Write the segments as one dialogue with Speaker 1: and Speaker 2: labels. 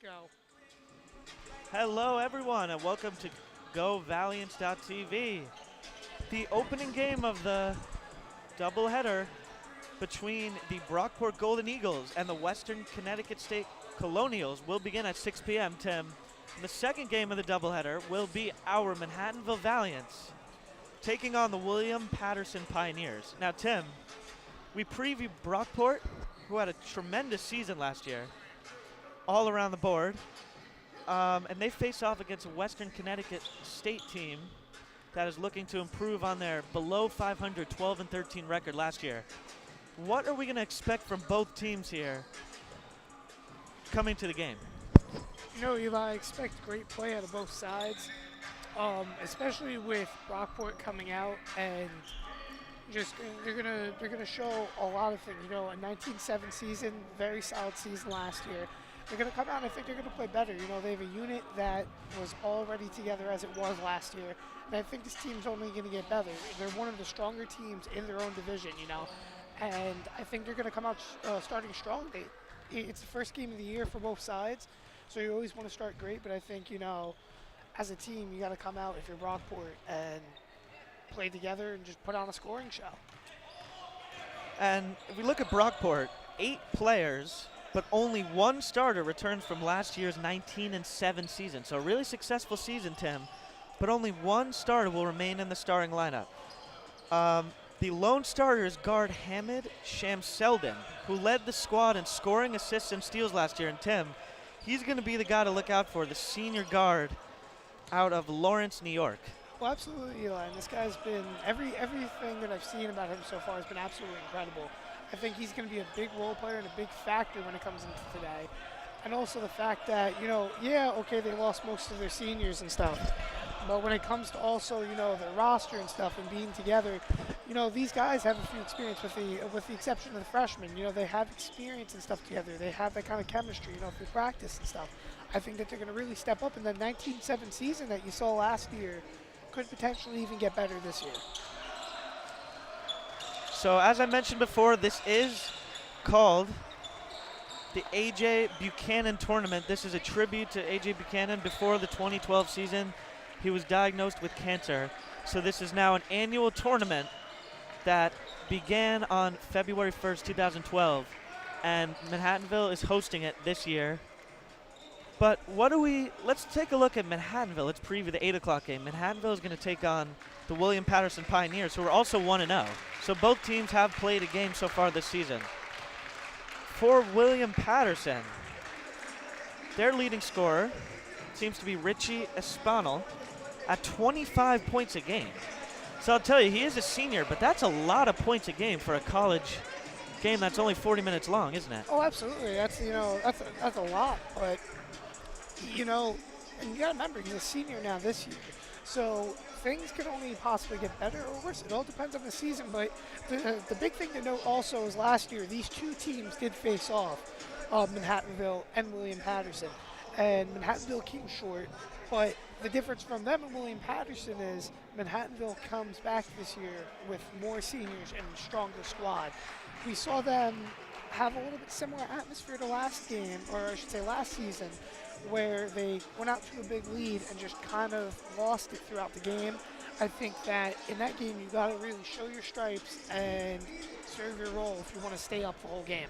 Speaker 1: Go.
Speaker 2: Hello, everyone, and welcome to GoValiants.tv. The opening game of the doubleheader between the Brockport Golden Eagles and the Western Connecticut State Colonials will begin at 6 p.m., Tim. And the second game of the doubleheader will be our Manhattanville Valiants taking on the William Patterson Pioneers. Now, Tim, we previewed Brockport, who had a tremendous season last year, all around the board. And they face off against a Western Connecticut State team that is looking to improve on their below 500 12-13 record last year. What are we going to expect from both teams here coming to the game?
Speaker 1: Eli, I expect great play out of both sides, especially with Brockport coming out and just they're gonna show a lot of things. A 19-7 season, very solid season last year. They're gonna come out and I think they're gonna play better. They have a unit that was already together as it was last year, and I think this team's only gonna get better. They're one of the stronger teams in their own division, and I think they're gonna come out starting strong. It's the first game of the year for both sides, so you always want to start great. But I think as a team, you got to come out if you're Brockport and play together and just put on a scoring show.
Speaker 2: And if we look at Brockport, 8 players, but only one starter returns from last year's 19-7 season. So a really successful season, Tim, but only one starter will remain in the starting lineup. The lone starter is guard Hamid Shamseldin, who led the squad in scoring, assists, and steals last year. And Tim, he's going to be the guy to look out for, the senior guard out of Lawrence, New York.
Speaker 1: Well, absolutely, Eli. And this guy's been everything that I've seen about him so far has been absolutely incredible. I think he's going to be a big role player and a big factor when it comes into today. And also the fact that, okay, they lost most of their seniors and stuff. But when it comes to also, their roster and stuff and being together, these guys have a few experience with the exception of the freshmen. They have experience and stuff together. They have that kind of chemistry, through practice and stuff. I think that they're going to really step up in the 19-7 season that you saw last year could potentially even get better this year.
Speaker 2: So as I mentioned before, this is called the A.J. Buchanan Tournament. This is a tribute to A.J. Buchanan. Before the 2012 season, he was diagnosed with cancer. So this is now an annual tournament that began on February 1st, 2012, and Manhattanville is hosting it this year. But let's take a look at Manhattanville. Let's preview the 8 o'clock game. Manhattanville is going to take on the William Patterson Pioneers, who are also 1-0. So both teams have played a game so far this season. For William Patterson, their leading scorer seems to be Richie Espanol at 25 points a game. So I'll tell you, he is a senior, but that's a lot of points a game for a college game that's only 40 minutes long, isn't it?
Speaker 1: Oh, absolutely. That's a lot. But and you got to remember, he's a senior now this year. So things could only possibly get better or worse. It all depends on the season. But the big thing to note also is last year, these two teams did face off, Manhattanville and William Patterson. And Manhattanville came short. But the difference from them and William Patterson is Manhattanville comes back this year with more seniors and a stronger squad. We saw them have a little bit similar atmosphere to last game, or I should say last season, where they went out to a big lead and just kind of lost it throughout the game. I think that in that game you got to really show your stripes and serve your role if you want to stay up the whole game.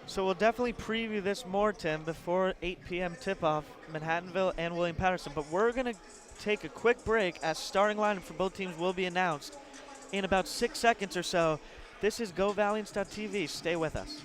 Speaker 2: So we'll definitely preview this more, Tim, before 8 p.m. tip-off, Manhattanville and William Patterson. But we're going to take a quick break as starting lineup for both teams will be announced in about 6 seconds or so. This is GoValiants.tv. Stay with us.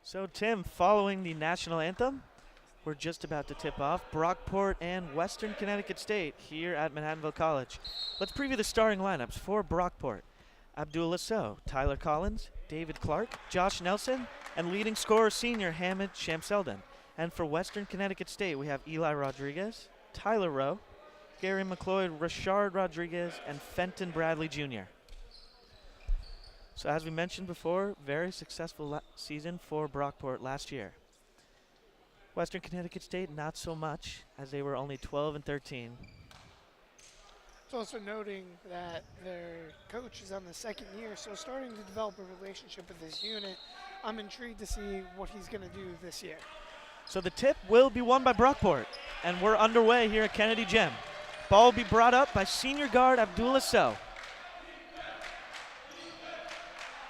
Speaker 2: So, Tim, following the national anthem, we're just about to tip off Brockport and Western Connecticut State here at Manhattanville College. Let's preview the starting lineups for Brockport. Abdullah Sow, Tyler Collins, David Clark, Josh Nelson, and leading scorer senior Hamid Shamseldin. And for Western Connecticut State, we have Eli Rodriguez, Tyler Rowe, Gary McLeod, Rashard Rodriguez, and Fenton Bradley Jr. So as we mentioned before, very successful season for Brockport last year. Western Connecticut State, not so much, as they were only 12 and 13.
Speaker 1: It's also noting that their coach is on the second year, so starting to develop a relationship with this unit. I'm intrigued to see what he's going to do this year.
Speaker 2: So the tip will be won by Brockport, and we're underway here at Kennedy Gym. Ball will be brought up by senior guard Abdullah Sow.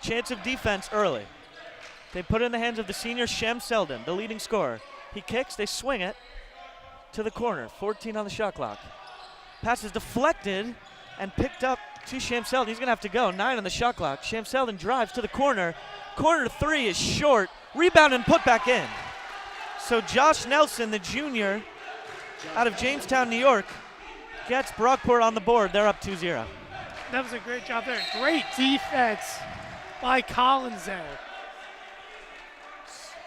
Speaker 2: Chance of defense early. They put it in the hands of the senior Shamseldin, the leading scorer. He kicks, they swing it to the corner, 14 on the shot clock. Pass is deflected and picked up to Shamseldin. He's going to have to go, 9 on the shot clock. Shamseldin drives to the corner. Corner 3 is short, rebound and put back in. So Josh Nelson, the junior out of Jamestown, New York, gets Brockport on the board. They're up 2-0.
Speaker 1: That was a great job there. Great defense by Collins there.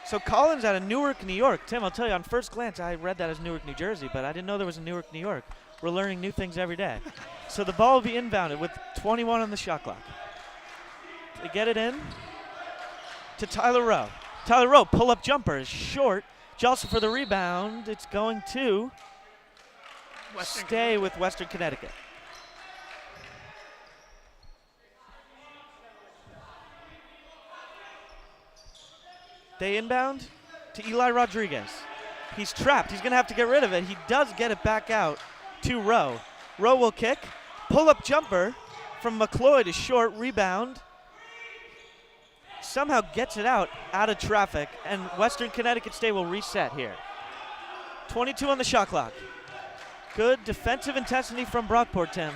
Speaker 2: So Collins out of Newark, New York. Tim, I'll tell you, on first glance, I read that as Newark, New Jersey, but I didn't know there was a Newark, New York. We're learning new things every day. So the ball will be inbounded with 21 on the shot clock. They get it in to Tyler Rowe. Tyler Rowe, pull-up jumper is short. Joseph for the rebound. It's going to stay with Western Connecticut. They inbound to Eli Rodriguez. He's trapped. He's going to have to get rid of it. He does get it back out to Rowe. Rowe will kick. Pull-up jumper from McLeod is short. Rebound. Somehow gets it out of traffic, and Western Connecticut State will reset here. 22 on the shot clock. Good defensive intensity from Brockport, Tim.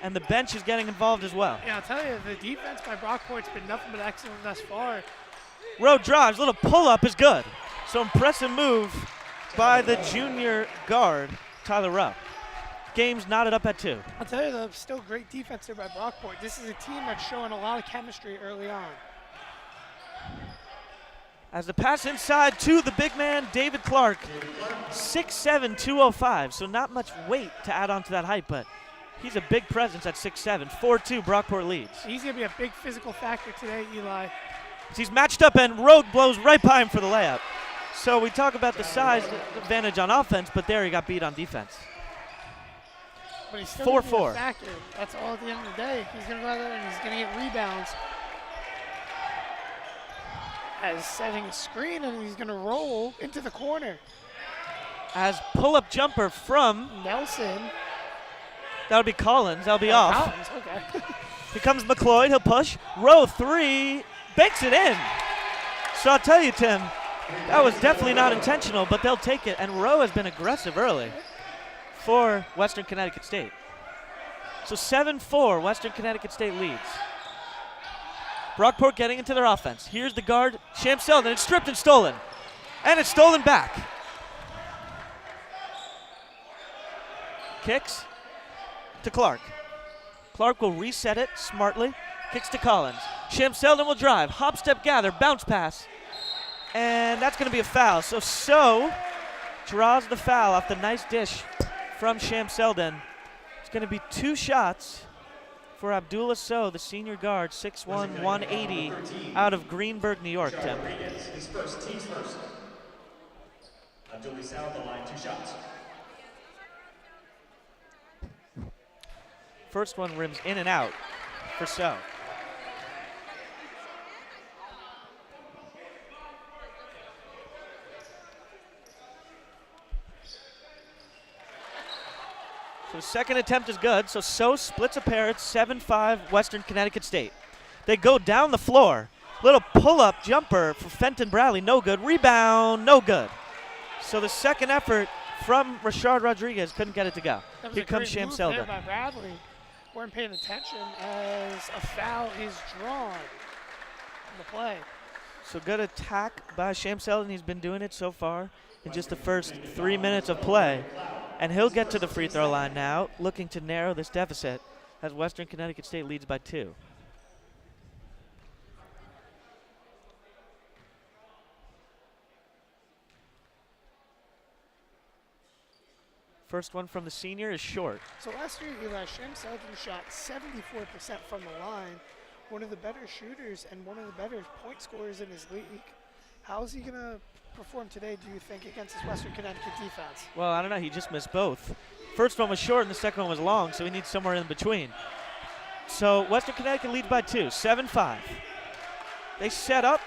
Speaker 2: And the bench is getting involved as well.
Speaker 1: Yeah, I'll tell you, the defense by Brockport's been nothing but excellent thus far.
Speaker 2: Rowe drives, little pull-up is good. So impressive move by the junior guard, Tyler Rowe. Game's knotted up at 2.
Speaker 1: I'll tell you, though, still great defense there by Brockport. This is a team that's showing a lot of chemistry early on.
Speaker 2: As the pass inside to the big man, David Clark, 6'7", 205. So not much weight to add on to that height, but he's a big presence at 6'7". 4-2, Brockport leads.
Speaker 1: He's going to be a big physical factor today, Eli.
Speaker 2: He's matched up, and Rowe blows right by him for the layup. So we talk about the size advantage on offense, but there he got beat on defense.
Speaker 1: But he's still gonna be a
Speaker 2: 4-4.
Speaker 1: factor. That's all at the end of the day. He's going to go out there and he's going to get rebounds. As setting a screen, and he's going to roll into the corner.
Speaker 2: As pull-up jumper from
Speaker 1: Nelson.
Speaker 2: That'll be Collins. That'll be off.
Speaker 1: Collins, okay.
Speaker 2: Here comes McLeod. He'll push. Rowe 3. Banks it in. So I'll tell you, Tim, that was definitely not intentional, but they'll take it. And Rowe has been aggressive early for Western Connecticut State. So 7-4, Western Connecticut State leads. Brockport getting into their offense. Here's the guard, Shamseldin. It's stripped and stolen. And it's stolen back. Kicks to Clark. Clark will reset it smartly. Kicks to Collins. Shamseldin will drive. Hop, step, gather. Bounce pass. And that's going to be a foul. So draws the foul off the nice dish from Shamseldin. It's going to be 2 shots for Abdullah Sow, the senior guard, 6'1", 180, out of Greenburgh, New York, Tim.
Speaker 3: His first, team's first. Abdullah Sow, the line, 2 shots.
Speaker 2: First one rims in and out for Sow. So the second attempt is good. So Sow splits a pair. It's 7-5 Western Connecticut State. They go down the floor. Little pull-up jumper for Fenton Bradley. No good. Rebound. No good. So the second effort from Rashard Rodriguez couldn't get it to go. Here comes Shamseldin.
Speaker 1: There by Bradley. Weren't paying attention as a foul is drawn in the play.
Speaker 2: So good attack by Sham Selden. He's been doing it so far in just the first 3 minutes of play. And he'll get to the free throw line now, looking to narrow this deficit as Western Connecticut State leads by 2. First one from the senior is short.
Speaker 1: So last year, Eli, Sham Selden shot 74% from the line, one of the better shooters and one of the better point scorers in his league. How is he going to perform today, do you think, against his Western Connecticut defense?
Speaker 2: Well, I don't know. He just missed both. First one was short and the second one was long, so he needs somewhere in between. So Western Connecticut leads by 2, 7-5. They set up,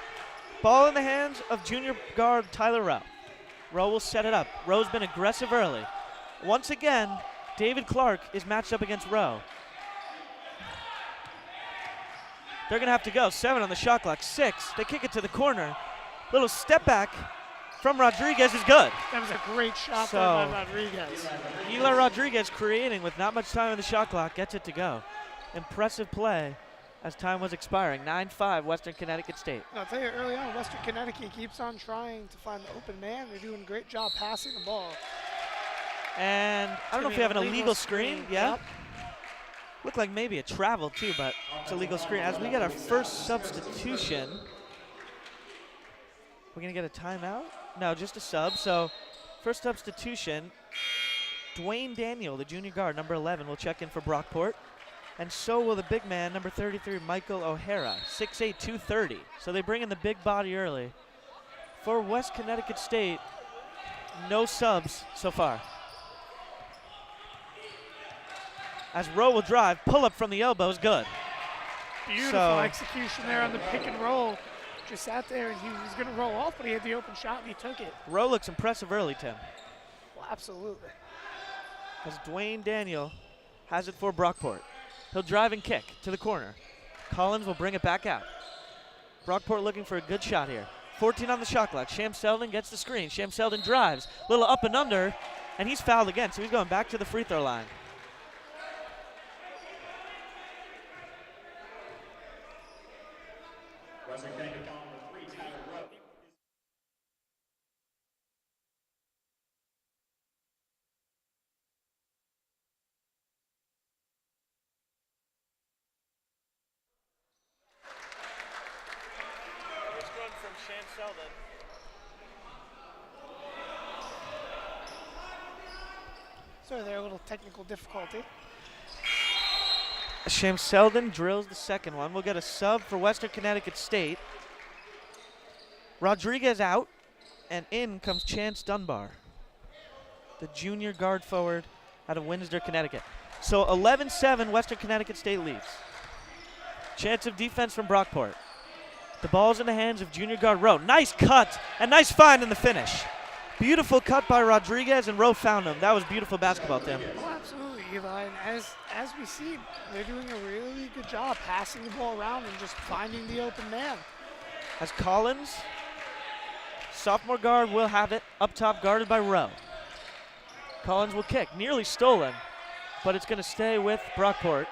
Speaker 2: ball in the hands of junior guard Tyler Rowe. Rowe will set it up. Rowe's been aggressive early. Once again, David Clark is matched up against Rowe. They're going to have to go. 7 on the shot clock. 6. They kick it to the corner. Little step back from Rodriguez is good.
Speaker 1: That was a great shot there by Rodriguez.
Speaker 2: Eli Rodriguez creating with not much time on the shot clock. Gets it to go. Impressive play as time was expiring. 9-5 Western Connecticut State.
Speaker 1: I'll tell you early on, Western Connecticut keeps on trying to find the open man. They're doing a great job passing the ball.
Speaker 2: And I don't know if we have an illegal screen. Yeah.
Speaker 1: Yep.
Speaker 2: Looked like maybe a travel too, but it's a legal screen. As we get our first substitution, we're gonna get a timeout? No, just a sub. So first substitution, Dwayne Daniel, the junior guard, number 11, will check in for Brockport. And so will the big man, number 33, Michael O'Hara, 6'8", 230. So they bring in the big body early. For West Connecticut State, no subs so far. As Rowe will drive, pull up from the elbow is good.
Speaker 1: Beautiful execution there on the pick and roll. Just sat there and he was going to roll off, but he had the open shot and he took it.
Speaker 2: Rowe looks impressive early, Tim.
Speaker 1: Well, absolutely.
Speaker 2: As Dwayne Daniel has it for Brockport. He'll drive and kick to the corner. Collins will bring it back out. Brockport looking for a good shot here. 14 on the shot clock. Sham Selden gets the screen. Sham Selden drives. Little up and under, and he's fouled again, so he's going back to the free throw line.
Speaker 3: Western Connecticut foul number 3, Tyler Rowe.
Speaker 2: First run from Sham Selden.
Speaker 1: So there, a little technical difficulty.
Speaker 2: Sham Selden drills the second one. We'll get a sub for Western Connecticut State. Rodriguez out, and in comes Chance Dunbar, the junior guard forward out of Windsor, Connecticut. So 11-7 Western Connecticut State leads. Chance of defense from Brockport. The ball's in the hands of junior guard Rowe. Nice cut and nice find in the finish. Beautiful cut by Rodriguez, and Rowe found him. That was beautiful basketball, Tim.
Speaker 1: Oh, absolutely, Eli. And as we see, they're doing a really good job passing the ball around and just finding the open man.
Speaker 2: As Collins, sophomore guard, will have it up top, guarded by Rowe. Collins will kick, nearly stolen, but it's going to stay with Brockport.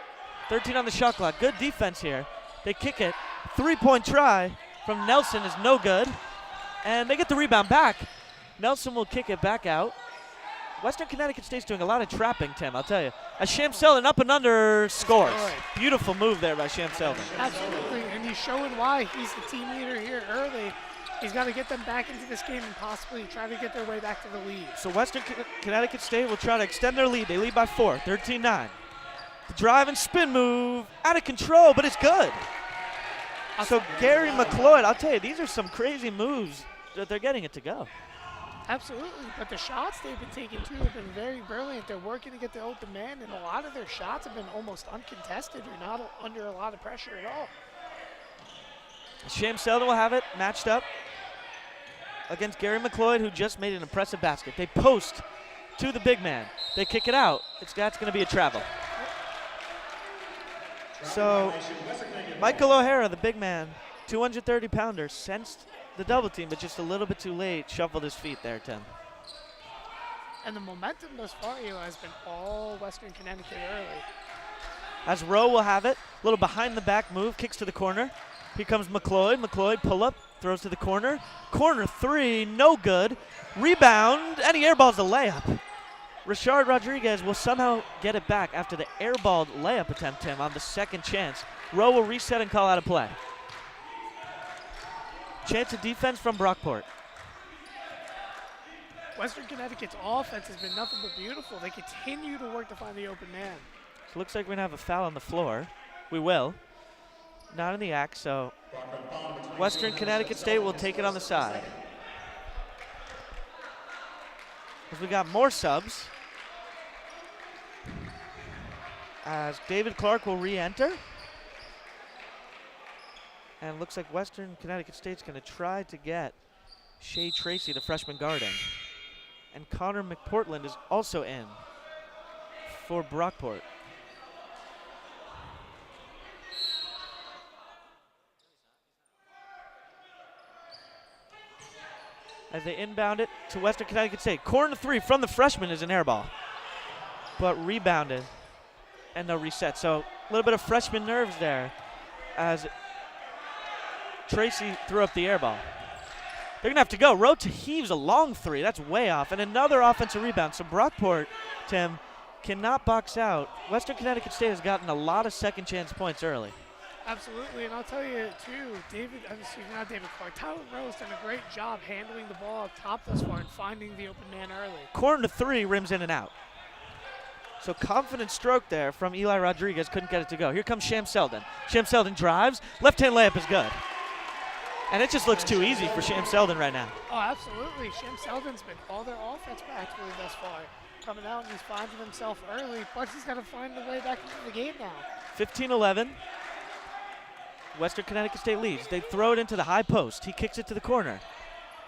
Speaker 2: 13 on the shot clock. Good defense here. They kick it. 3-point try from Nelson is no good, and they get the rebound back. Nelson will kick it back out. Western Connecticut State's doing a lot of trapping, Tim, I'll tell you. As Sham Selden up and under scores. Beautiful move there by Sham Selden.
Speaker 1: Absolutely, and he's showing why he's the team leader here early. He's got to get them back into this game and possibly try to get their way back to the lead.
Speaker 2: So Western Connecticut State will try to extend their lead. They lead by 4, 13-9. The drive and spin move, out of control, but it's good. So Gary McLeod, I'll tell you, these are some crazy moves that they're getting it to go.
Speaker 1: Absolutely, but the shots they've been taking too have been very brilliant. They're working to get the open man, and a lot of their shots have been almost uncontested or not under a lot of pressure at all.
Speaker 2: Sham Selden will have it matched up against Gary McLeod, who just made an impressive basket. They post to the big man. They kick it out. That's going to be a travel. So Michael O'Hara, the big man, 230-pounder, sensed the double team, but just a little bit too late, shuffled his feet there, Tim.
Speaker 1: And the momentum thus far, Eli, has been all Western Connecticut early.
Speaker 2: As Rowe will have it, little behind the back move, kicks to the corner. Here comes McLeod. McLeod pull up, throws to the corner. Corner three, no good. Rebound, and he airballs the layup. Rashard Rodriguez will somehow get it back after the airballed layup attempt, Tim, on the second chance. Rowe will reset and call out a play. Chance of defense from Brockport.
Speaker 1: Western Connecticut's offense has been nothing but beautiful. They continue to work to find the open man.
Speaker 2: So it looks like we're going to have a foul on the floor. We will. Not in the act, so Western Connecticut State will take it on the side. As we got more subs. As David Clark will re-enter. And it looks like Western Connecticut State's going to try to get Shea Tracy, the freshman guard, in. And Connor McPortland is also in for Brockport. As they inbound it to Western Connecticut State. Corner three from the freshman is an air ball, but rebounded, and no reset. So a little bit of freshman nerves there as Tracy threw up the air ball. They're going to have to go. Rowe heaves a long three. That's way off. And another offensive rebound. So Brockport, Tim, cannot box out. Western Connecticut State has gotten a lot of second chance points early.
Speaker 1: Absolutely, and I'll tell you too, not David Clark, Tyler Rowe's done a great job handling the ball up top thus far and finding the open man early.
Speaker 2: Corner three, rims in and out. So confident stroke there from Eli Rodriguez, couldn't get it to go. Here comes Sham Selden. Sham Selden drives, left-hand layup is good. And it just looks too easy for Sham Selden right now.
Speaker 1: Oh, absolutely. Sham Selden's been all their offense practically thus far. Coming out and he's finding himself early, but he's got to find the way back into the game now.
Speaker 2: 15-11. Western Connecticut State leads. They throw it into the high post. He kicks it to the corner.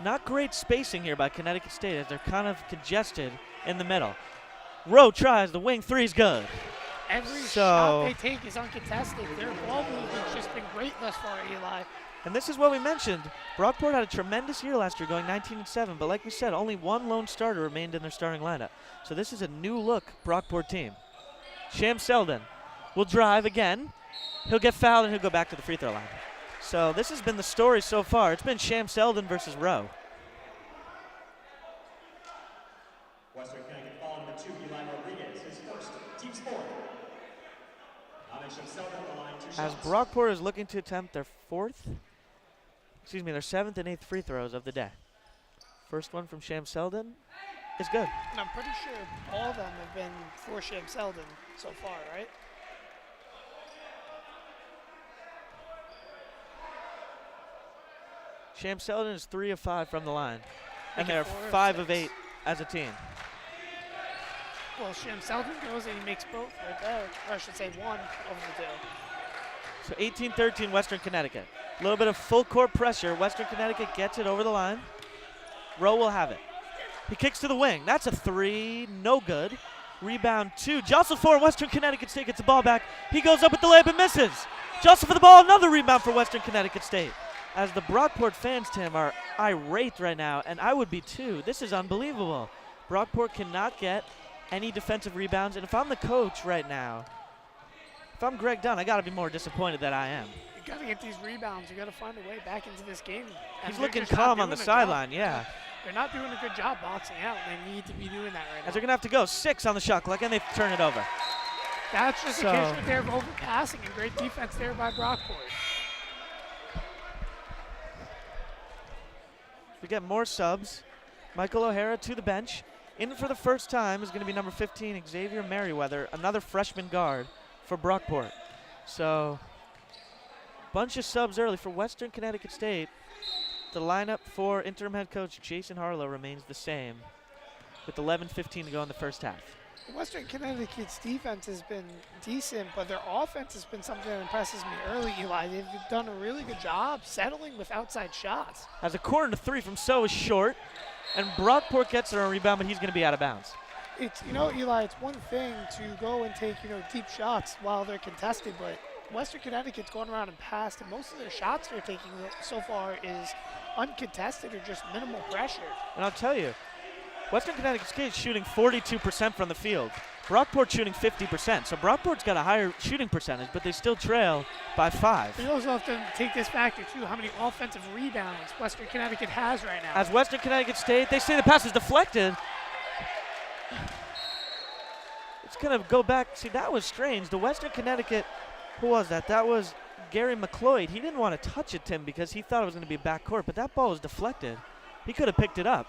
Speaker 2: Not great spacing here by Connecticut State as they're kind of congested in the middle. Rowe tries. The wing three's good.
Speaker 1: Every shot they take is uncontested. Their ball movement's just been great thus far, Eli.
Speaker 2: And this is what we mentioned. Brockport had a tremendous year last year going 19-7, but like we said, only one lone starter remained in their starting lineup. So this is a new look Brockport team. Sham Selden will drive again. He'll get fouled and he'll go back to the free throw line. So this has been the story so far. It's been Sham Selden versus Rowe.
Speaker 3: Western Connecticut ball number 2, Eli Rodriguez, his first team score. The line, 2
Speaker 2: As
Speaker 3: shots.
Speaker 2: Brockport is looking to attempt their their 7th and 8th free throws of the day. First one from Sham Selden is good.
Speaker 1: And I'm pretty sure all of them have been for Sham Selden so far, right?
Speaker 2: Sham Selden is 3 of 5 from the line. And
Speaker 1: Make it
Speaker 2: they're
Speaker 1: 4 of
Speaker 2: 5 of
Speaker 1: 6.
Speaker 2: 8 as a team.
Speaker 1: Well, Sham Selden goes and he makes both right there. Or I should say one of the two.
Speaker 2: So 18-13 Western Connecticut. A little bit of full court pressure. Western Connecticut gets it over the line. Rowe will have it. He kicks to the wing. That's a 3, no good. Rebound 2. Jostle for Western Connecticut State gets the ball back. He goes up with the layup and misses. Jostle for the ball, another rebound for Western Connecticut State. As the Brockport fans, Tim, are irate right now, and I would be too. This is unbelievable. Brockport cannot get any defensive rebounds, and if I'm the coach right now, if I'm Greg Dunn, I got to be more disappointed than I am.
Speaker 1: You got to get these rebounds. You got to find a way back into this game. And
Speaker 2: He's
Speaker 1: they're
Speaker 2: looking
Speaker 1: just not
Speaker 2: calm on
Speaker 1: doing
Speaker 2: the
Speaker 1: a job.
Speaker 2: sideline, yeah.
Speaker 1: They're not doing a good job boxing out. They need to be doing that right now.
Speaker 2: As they're going to have to go 6 on the shot clock, and they turn it over.
Speaker 1: That's just a case right there of overpassing and great defense there by Brockport.
Speaker 2: We get more subs. Michael O'Hara to the bench. In for the first time is going to be number 15, Xavier Merriweather, another freshman guard for Brockport. So, bunch of subs early for Western Connecticut State. The lineup for interim head coach Jason Harlow remains the same, with 11:15 to go in the first half.
Speaker 1: Western Connecticut's defense has been decent, but their offense has been something that impresses me early, Eli. They've done a really good job settling with outside shots.
Speaker 2: As a corner 3 from So is short, and Brockport gets it on a rebound, but he's going to be out of bounds.
Speaker 1: It's, Eli, it's one thing to go and take, deep shots while they're contested, but Western Connecticut's going around and passed, and most of their shots they're taking so far is uncontested or just minimal pressure.
Speaker 2: And I'll tell you, Western Connecticut State shooting 42% from the field. Brockport shooting 50%. So Brockport's got a higher shooting percentage, but they still trail by 5.
Speaker 1: You also have to take this factor, too, how many offensive rebounds Western Connecticut has right now.
Speaker 2: As Western Connecticut State, they say the pass is deflected. It's going to go back. See, that was strange. The Western Connecticut, who was that? That was Gary McLeod. He didn't want to touch it, Tim, because he thought it was going to be backcourt, but that ball was deflected. He could have picked it up.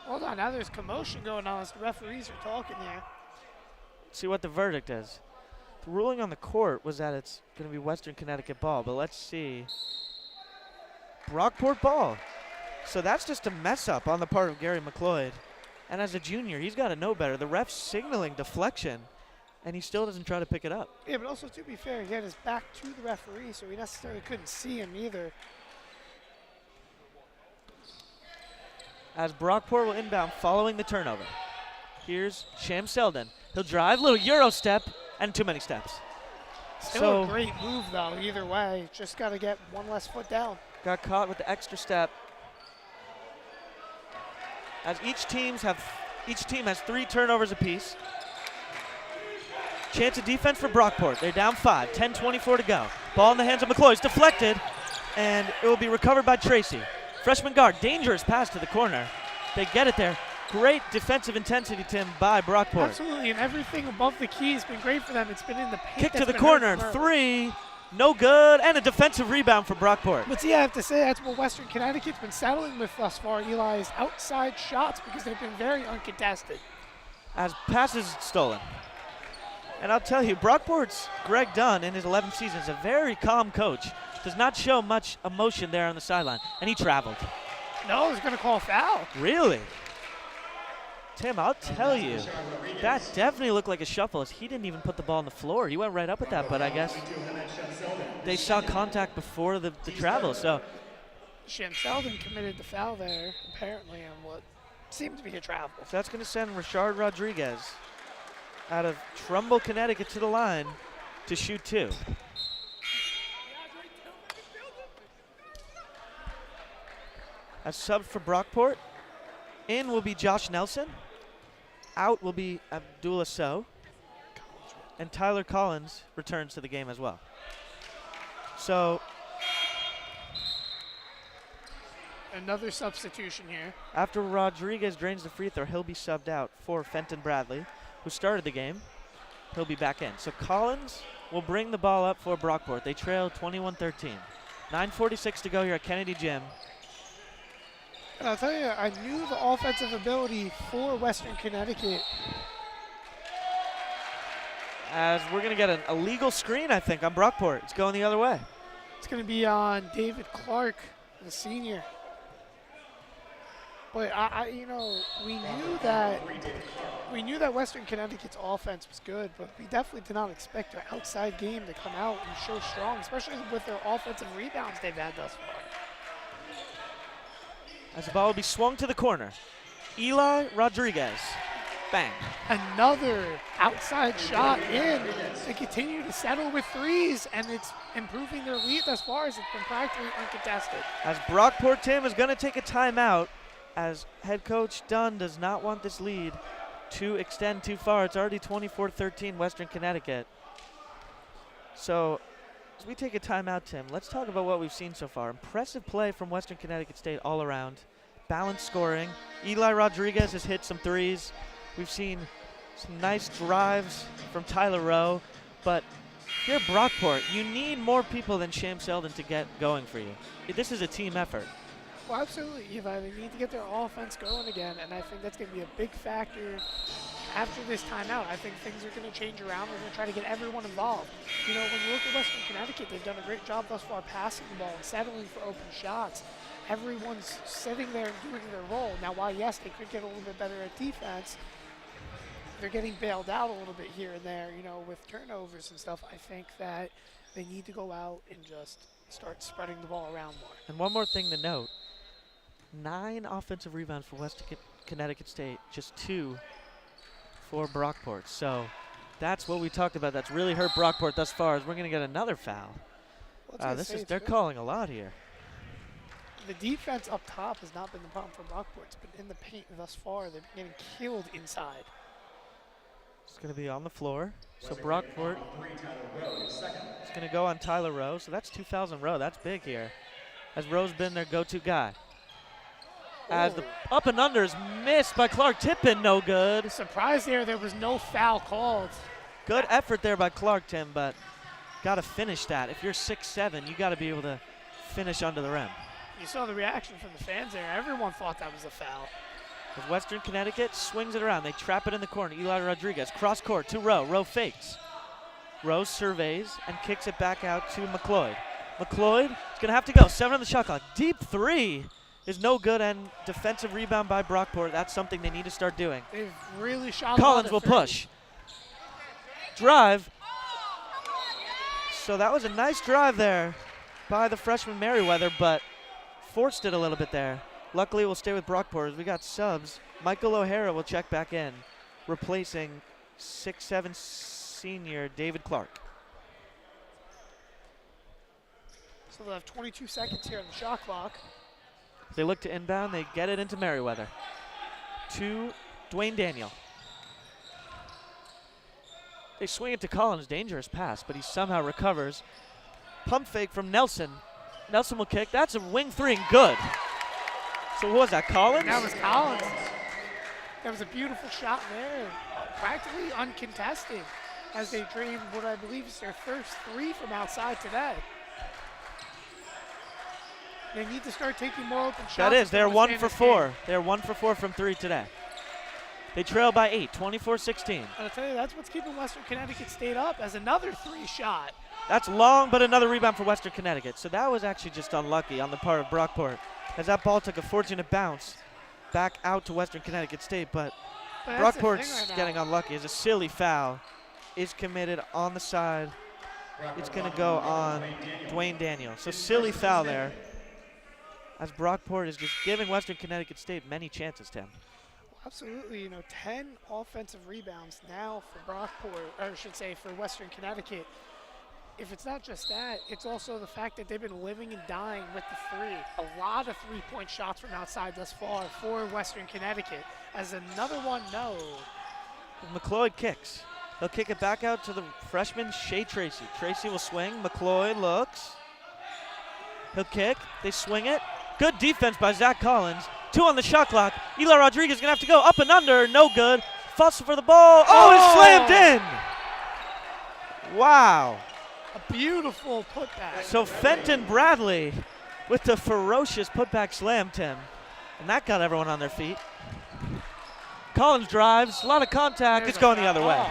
Speaker 1: Hold on, now there's commotion going on as the referees are talking there.
Speaker 2: Let's see what the verdict is. The ruling on the court was that it's going to be Western Connecticut ball, but let's see. Brockport ball. So that's just a mess up on the part of Gary McLeod. And as a junior, he's got to know better. The ref's signaling deflection, and he still doesn't try to pick it up.
Speaker 1: Yeah, but also, to be fair, he had his back to the referee, so he necessarily couldn't see him either.
Speaker 2: As Brockport will inbound following the turnover. Here's Sham Selden. He'll drive, little Euro step, and too many steps.
Speaker 1: Still a great move, though, either way. Just got to get one less foot down.
Speaker 2: Got caught with the extra step. As each team has 3 turnovers apiece. Chance of defense for Brockport. They're down 5, 10:24 to go. Ball in the hands of McCloy. It's deflected, and it will be recovered by Tracy. Freshman guard, dangerous pass to the corner. They get it there. Great defensive intensity, Tim, by Brockport.
Speaker 1: Absolutely, and everything above the key has been great for them. It's been in the paint.
Speaker 2: Kick to the corner, 3, no good, and a defensive rebound for Brockport.
Speaker 1: But see, I have to say that's what Western Connecticut's been settling with thus far, Eli, is outside shots because they've been very uncontested.
Speaker 2: As passes stolen. And I'll tell you, Brockport's Greg Dunn in his 11th season is a very calm coach. Does not show much emotion there on the sideline, and he traveled.
Speaker 1: No, he's going to call a foul.
Speaker 2: Really? Tim, I'll tell you, that definitely looked like a shuffle as he didn't even put the ball on the floor. He went right up with that, but I guess they saw contact before the travel, so.
Speaker 1: Sham Selden committed the foul there, apparently, on what seemed to be a travel.
Speaker 2: So that's going to send Rashard Rodriguez out of Trumbull, Connecticut to the line to shoot 2. As sub for Brockport, in will be Josh Nelson. Out will be Abdullah So. And Tyler Collins returns to the game as well. So
Speaker 1: another substitution here.
Speaker 2: after Rodriguez drains the free throw, he'll be subbed out for Fenton Bradley, who started the game. He'll be back in. So Collins will bring the ball up for Brockport. They trail 21-13. 9:46 to go here at Kennedy Gym.
Speaker 1: And I'll tell you, I knew the offensive ability for Western Connecticut.
Speaker 2: As we're going to get an illegal screen, I think, on Brockport. It's going the other way.
Speaker 1: It's going to be on David Clark, the senior. But we knew that Western Connecticut's offense was good, but we definitely did not expect their outside game to come out and show strong, especially with their offensive rebounds they've had thus far.
Speaker 2: As the ball will be swung to the corner. Eli Rodriguez. Bang.
Speaker 1: Another outside shot in. They continue to settle with threes, and it's improving their lead thus far as it's been practically uncontested.
Speaker 2: As Brockport, Tim, is going to take a timeout as head coach Dunn does not want this lead to extend too far. It's already 24-13 Western Connecticut. So as we take a timeout, Tim, let's talk about what we've seen so far. Impressive play from Western Connecticut State all around. Balanced scoring. Eli Rodriguez has hit some threes. We've seen some nice drives from Tyler Rowe. But here at Brockport, you need more people than Sham Selden to get going for you. This is a team effort.
Speaker 1: Well, absolutely, Eli. They need to get their offense going again, and I think that's going to be a big factor after this timeout. I think things are going to change around. They're going to try to get everyone involved. You know, when you look at Western Connecticut, they've done a great job thus far passing the ball and settling for open shots. Everyone's sitting there and doing their role. Now, while, yes, they could get a little bit better at defense, they're getting bailed out a little bit here and there, you know, with turnovers and stuff. I think that they need to go out and just start spreading the ball around more.
Speaker 2: And one more thing to note. 9 offensive rebounds for Western Connecticut State, just 2 for Brockport. So that's what we talked about. That's really hurt Brockport thus far. As we're going to get another foul. They're calling a lot here.
Speaker 1: The defense up top has not been the problem for Brockport. It's been in the paint thus far. They've been getting killed inside.
Speaker 2: It's going to be on the floor. So Brockport is going to go on Tyler Rowe. So that's 2 fouls in a row. That's big here, as Rowe's been their go-to guy. As the up and under is missed by Clark. Tip-in, no good.
Speaker 1: Surprised there was no foul called.
Speaker 2: Good effort there by Clark, Tim, but got to finish that. If you're 6'7", you got to be able to finish under the rim.
Speaker 1: You saw the reaction from the fans there. Everyone thought that was a foul.
Speaker 2: As Western Connecticut swings it around, they trap it in the corner. Eli Rodriguez, cross court to Rowe. Rowe fakes. Rowe surveys and kicks it back out to McLeod. McLeod is going to have to go. 7 on the shot clock. Deep three is no good, and defensive rebound by Brockport. That's something they need to start doing.
Speaker 1: They've really shot.
Speaker 2: Collins will push. Drive. So that was a nice drive there by the freshman Merriweather, but forced it a little bit there. Luckily, we'll stay with Brockport as we got subs. Michael O'Hara will check back in, replacing 6'7" senior David Clark.
Speaker 1: So they'll have 22 seconds here on the shot clock.
Speaker 2: They look to inbound. They get it into Merriweather. To Dwayne Daniel. They swing it to Collins. Dangerous pass, but he somehow recovers. Pump fake from Nelson. Nelson will kick. That's a wing three and good. So what was that, Collins?
Speaker 1: That was Collins. That was a beautiful shot there. Practically uncontested as they drained what I believe is their first 3 from outside today. They need to start taking more open shots.
Speaker 2: That is, they're 1 for 4. They're 1 for 4 from 3 today. They trail by 8, 24-16.
Speaker 1: I'll tell you, that's what's keeping Western Connecticut State up as another 3 shot.
Speaker 2: That's long, but another rebound for Western Connecticut. So that was actually just unlucky on the part of Brockport, as that ball took a fortunate bounce back out to Western Connecticut State. But Brockport's getting unlucky as a silly foul is committed on the side. It's going to go on Dwayne Daniel. So silly foul there, as Brockport is just giving Western Connecticut State many chances, Tim.
Speaker 1: Absolutely, 10 offensive rebounds now for Brockport, or I should say for Western Connecticut. If it's not just that, it's also the fact that they've been living and dying with the 3. A lot of 3-point shots from outside thus far for Western Connecticut. As another one, no.
Speaker 2: McLeod kicks. He'll kick it back out to the freshman Shea Tracy. Tracy will swing. McLeod looks. He'll kick. They swing it. Good defense by Zach Collins. 2 on the shot clock. Eli Rodriguez is going to have to go up and under. No good. Fuss for the ball. Oh, it's slammed in. Wow.
Speaker 1: A beautiful putback.
Speaker 2: So Fenton Bradley with the ferocious putback slam, Tim. And that got everyone on their feet. Collins drives. A lot of contact. It's going the other way.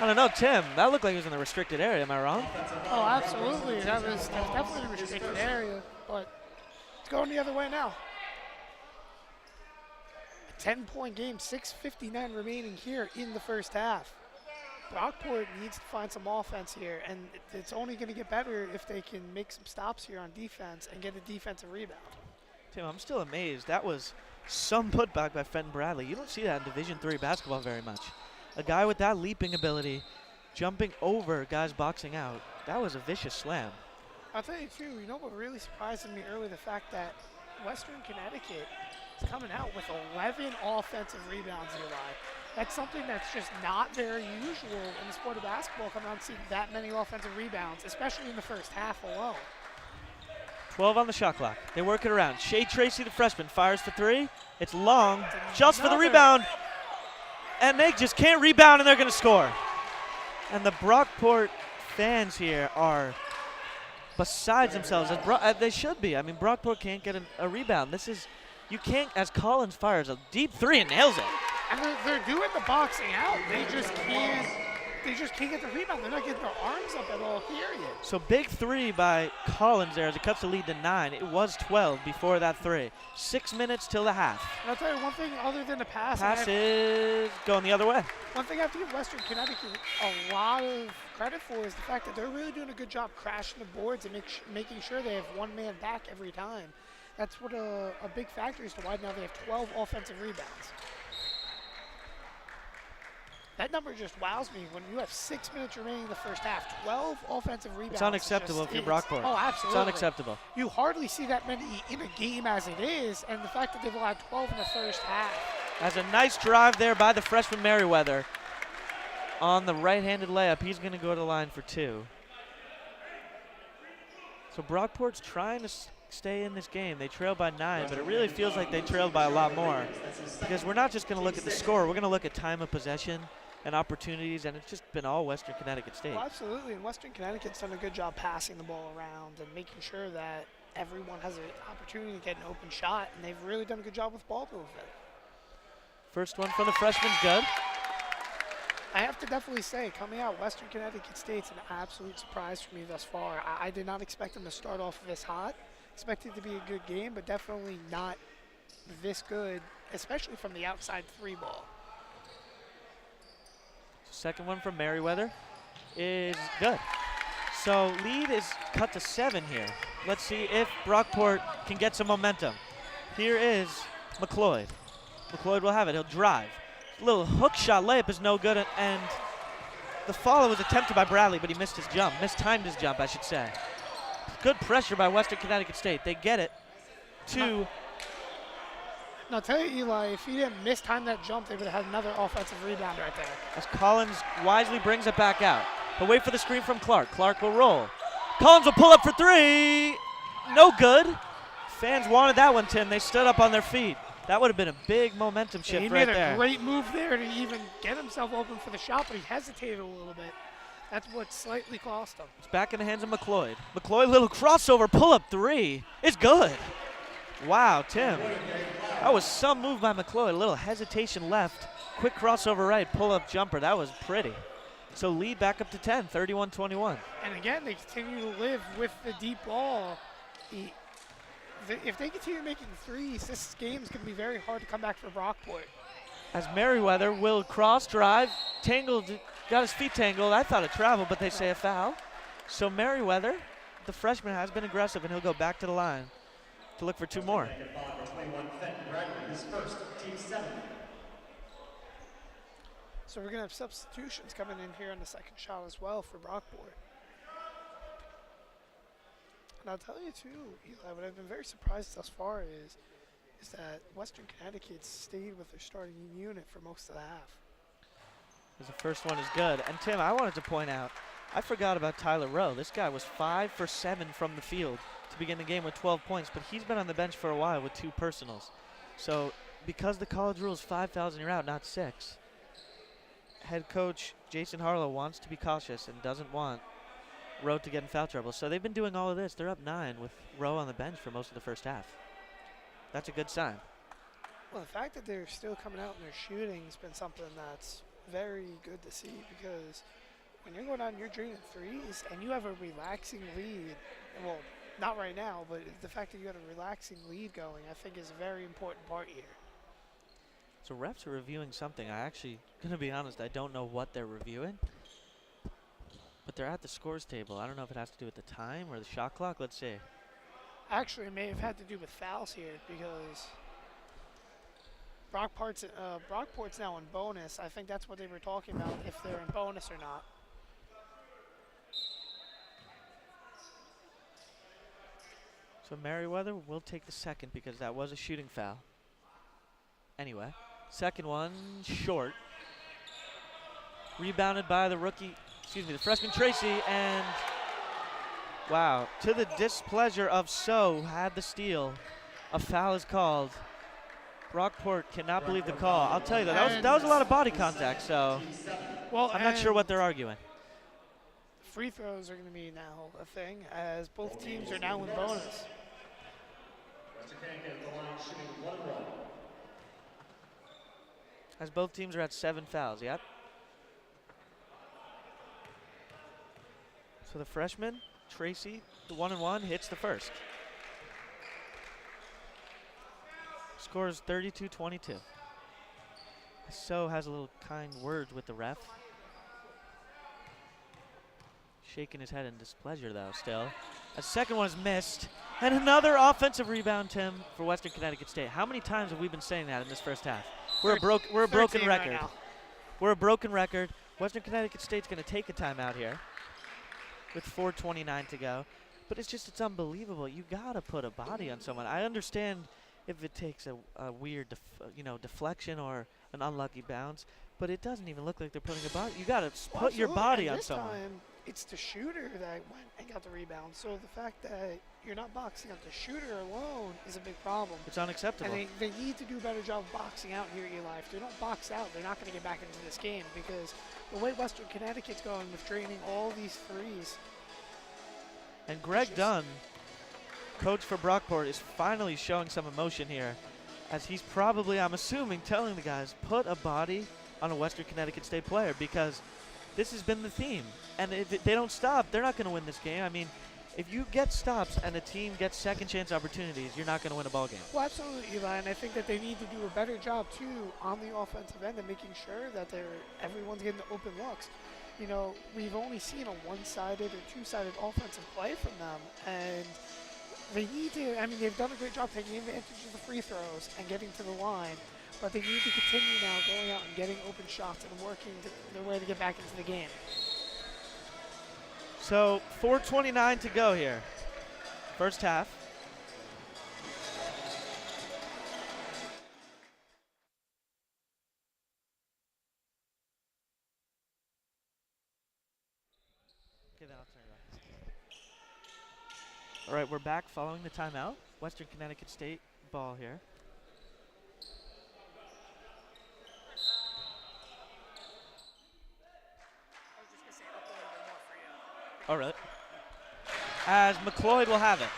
Speaker 2: I don't know, Tim. That looked like it was in the restricted area. Am I wrong?
Speaker 1: Oh, absolutely. That was definitely a restricted area, but it's going the other way now. A 10-point game, 6:59 remaining here in the first half. Brockport needs to find some offense here, and it's only going to get better if they can make some stops here on defense and get a defensive rebound.
Speaker 2: Tim, I'm still amazed. That was some putback by Fenton Bradley. You don't see that in Division III basketball very much. A guy with that leaping ability, jumping over guys boxing out. That was a vicious slam.
Speaker 1: I'll tell you, too, what really surprised me early, the fact that Western Connecticut is coming out with 11 offensive rebounds, Eli. That's something that's just not very usual in the sport of basketball, coming out and seeing that many offensive rebounds, especially in the first half alone.
Speaker 2: 12 on the shot clock. They work it around. Shea Tracy, the freshman, fires for 3. It's long, just for the rebound. And they just can't rebound, and they're going to score. And the Brockport fans here are besides themselves, as they should be. I mean, Brockport can't get a rebound. You can't, as Collins fires a deep 3 and nails it.
Speaker 1: And they're doing the boxing out. They just can't get the rebound. They're not getting their arms up at all, period.
Speaker 2: So big 3 by Collins there as it cuts the lead to 9. It was 12 before that 3. 6 minutes till the half.
Speaker 1: And I'll tell you one thing, other than the pass.
Speaker 2: Pass is going the other way.
Speaker 1: One thing I have to give Western Connecticut a lot of credit for is the fact that they're really doing a good job crashing the boards and making sure they have one man back every time. That's what a big factor is to why now they have 12 offensive rebounds. That number just wows me when you have 6 minutes remaining in the first half. 12 offensive rebounds.
Speaker 2: It's unacceptable if you're Brockport.
Speaker 1: Oh, absolutely.
Speaker 2: It's unacceptable.
Speaker 1: You hardly see that many in a game as it is, and the fact that they've allowed 12 in the first half.
Speaker 2: As a nice drive there by the freshman Merriweather on the right-handed layup. He's going to go to the line for 2. So Brockport's trying to stay in this game. They trail by 9, but it really feels like they trailed by a lot more, because we're not just going to look at the score. We're going to look at time of possession and opportunities, and it's just been all Western Connecticut State.
Speaker 1: Well, absolutely, and Western Connecticut's done a good job passing the ball around and making sure that everyone has an opportunity to get an open shot, and they've really done a good job with ball movement.
Speaker 2: First one from the freshman's good.
Speaker 1: I have to definitely say, coming out, Western Connecticut State's an absolute surprise for me thus far. I did not expect them to start off this hot. Expected it to be a good game, but definitely not this good, especially from the outside 3 ball.
Speaker 2: Second one from Merriweather is good. So lead is cut to 7 here. Let's see if Brockport can get some momentum. Here is McLeod. McLeod will have it. He'll drive. Little hook shot layup is no good, and the follow was attempted by Bradley, but he missed his jump. Mistimed his jump, I should say. Good pressure by Western Connecticut State. They get it to...
Speaker 1: Now, I'll tell you, Eli, if he didn't mistime that jump, they would have had another offensive rebound right there.
Speaker 2: As Collins wisely brings it back out. He'll wait for the screen from Clark. Clark will roll. Collins will pull up for 3. No good. Fans wanted that one, Tim. They stood up on their feet. That would have been a big momentum shift right there.
Speaker 1: He made a great move there to even get himself open for the shot, but he hesitated a little bit. That's what slightly cost him.
Speaker 2: It's back in the hands of McLeod. McLeod, little crossover, pull-up 3. It's good. Wow, Tim. That was some move by McLeod. A little hesitation left. Quick crossover right, pull-up jumper. That was pretty. So lead back up to 10, 31-21.
Speaker 1: And again, they continue to live with the deep ball. If they continue making threes, this game is going to be very hard to come back for Brockport.
Speaker 2: As Merriweather will cross drive, tangled, got his feet tangled. I thought it traveled, but they say a foul. So Merriweather, the freshman, has been aggressive, and he'll go back to the line to look for 2 more.
Speaker 1: So we're going to have substitutions coming in here on the second shot as well for Brockport. And I'll tell you too, Eli, what I've been very surprised thus far is that Western Connecticut stayed with their starting unit for most of the half.
Speaker 2: As the first one is good. And Tim, I wanted to point out, I forgot about Tyler Rowe. This guy was 5 for 7 from the field to begin the game with 12 points, but he's been on the bench for a while with 2 personals. So because the college rule is 5 fouls and you're out, not 6, head coach Jason Harlow wants to be cautious and doesn't want Rowe to get in foul trouble. So they've been doing all of this. They're up 9 with Rowe on the bench for most of the first half. That's a good sign.
Speaker 1: Well, the fact that they're still coming out and they're shooting has been something that's very good to see, because when you're going out and you're draining threes and you have a relaxing lead, well, not right now, but the fact that you got a relaxing lead going, I think is a very important part here.
Speaker 2: So refs are reviewing something. I actually, gonna be honest, I don't know what they're reviewing. But they're at the scores table. I don't know if it has to do with the time or the shot clock. Let's see.
Speaker 1: Actually, it may have had to do with fouls here, because Brockport's now in bonus. I think that's what they were talking about, if they're in bonus or not.
Speaker 2: So Merriweather will take the second because that was a shooting foul. Anyway, second one short. Rebounded by the the freshman Tracy, and wow, to the displeasure of So, had the steal. A foul is called. Brockport cannot believe the call. I'll tell you that was a lot of body contact, so I'm not sure what they're arguing.
Speaker 1: Free throws are going to be now a thing, as both teams are now in bonus.
Speaker 2: As both teams are at 7 fouls, yep. So the freshman, Tracy, the 1-and-1, hits the first. Score is 32-22. So has a little kind words with the ref. Shaking his head in displeasure, though, still. A second one is missed. And another offensive rebound, Tim, for Western Connecticut State. How many times have we been saying that in this first half? We're a broken record.
Speaker 1: Right now.
Speaker 2: We're a broken record. Western Connecticut State's going to take a timeout here with 4:29 to go. But it's unbelievable. You got to put a body on someone. I understand if it takes a weird deflection or an unlucky bounce, but it doesn't even look like they're putting a body. You got to put your body on someone.
Speaker 1: This time, it's the shooter that went and got the rebound. So the fact that you're not boxing out the shooter alone is a big problem.
Speaker 2: It's unacceptable.
Speaker 1: And they need to do a better job of boxing out here, Eli. If they don't box out, they're not going to get back into this game, because the way Western Connecticut's going with draining all these threes.
Speaker 2: And Greg Dunn, coach for Brockport, is finally showing some emotion here, as he's probably, I'm assuming, telling the guys, put a body on a Western Connecticut State player, because this has been the theme. And if they don't stop, they're not going to win this game. I mean, if you get stops and a team gets second chance opportunities, you're not going to win a ball game.
Speaker 1: Well, absolutely, Eli, and I think that they need to do a better job, too, on the offensive end and making sure that everyone's getting the open looks. You know, we've only seen a one-sided or two-sided offensive play from them, and they need to, I mean, they've done a great job taking advantage of the free throws and getting to the line, but they need to continue now going out and getting open shots and working their way to get back into the game.
Speaker 2: So 4:29 to go here, first half. All right, we're back following the timeout. Western Connecticut State ball here. All right. As McLeod will have it.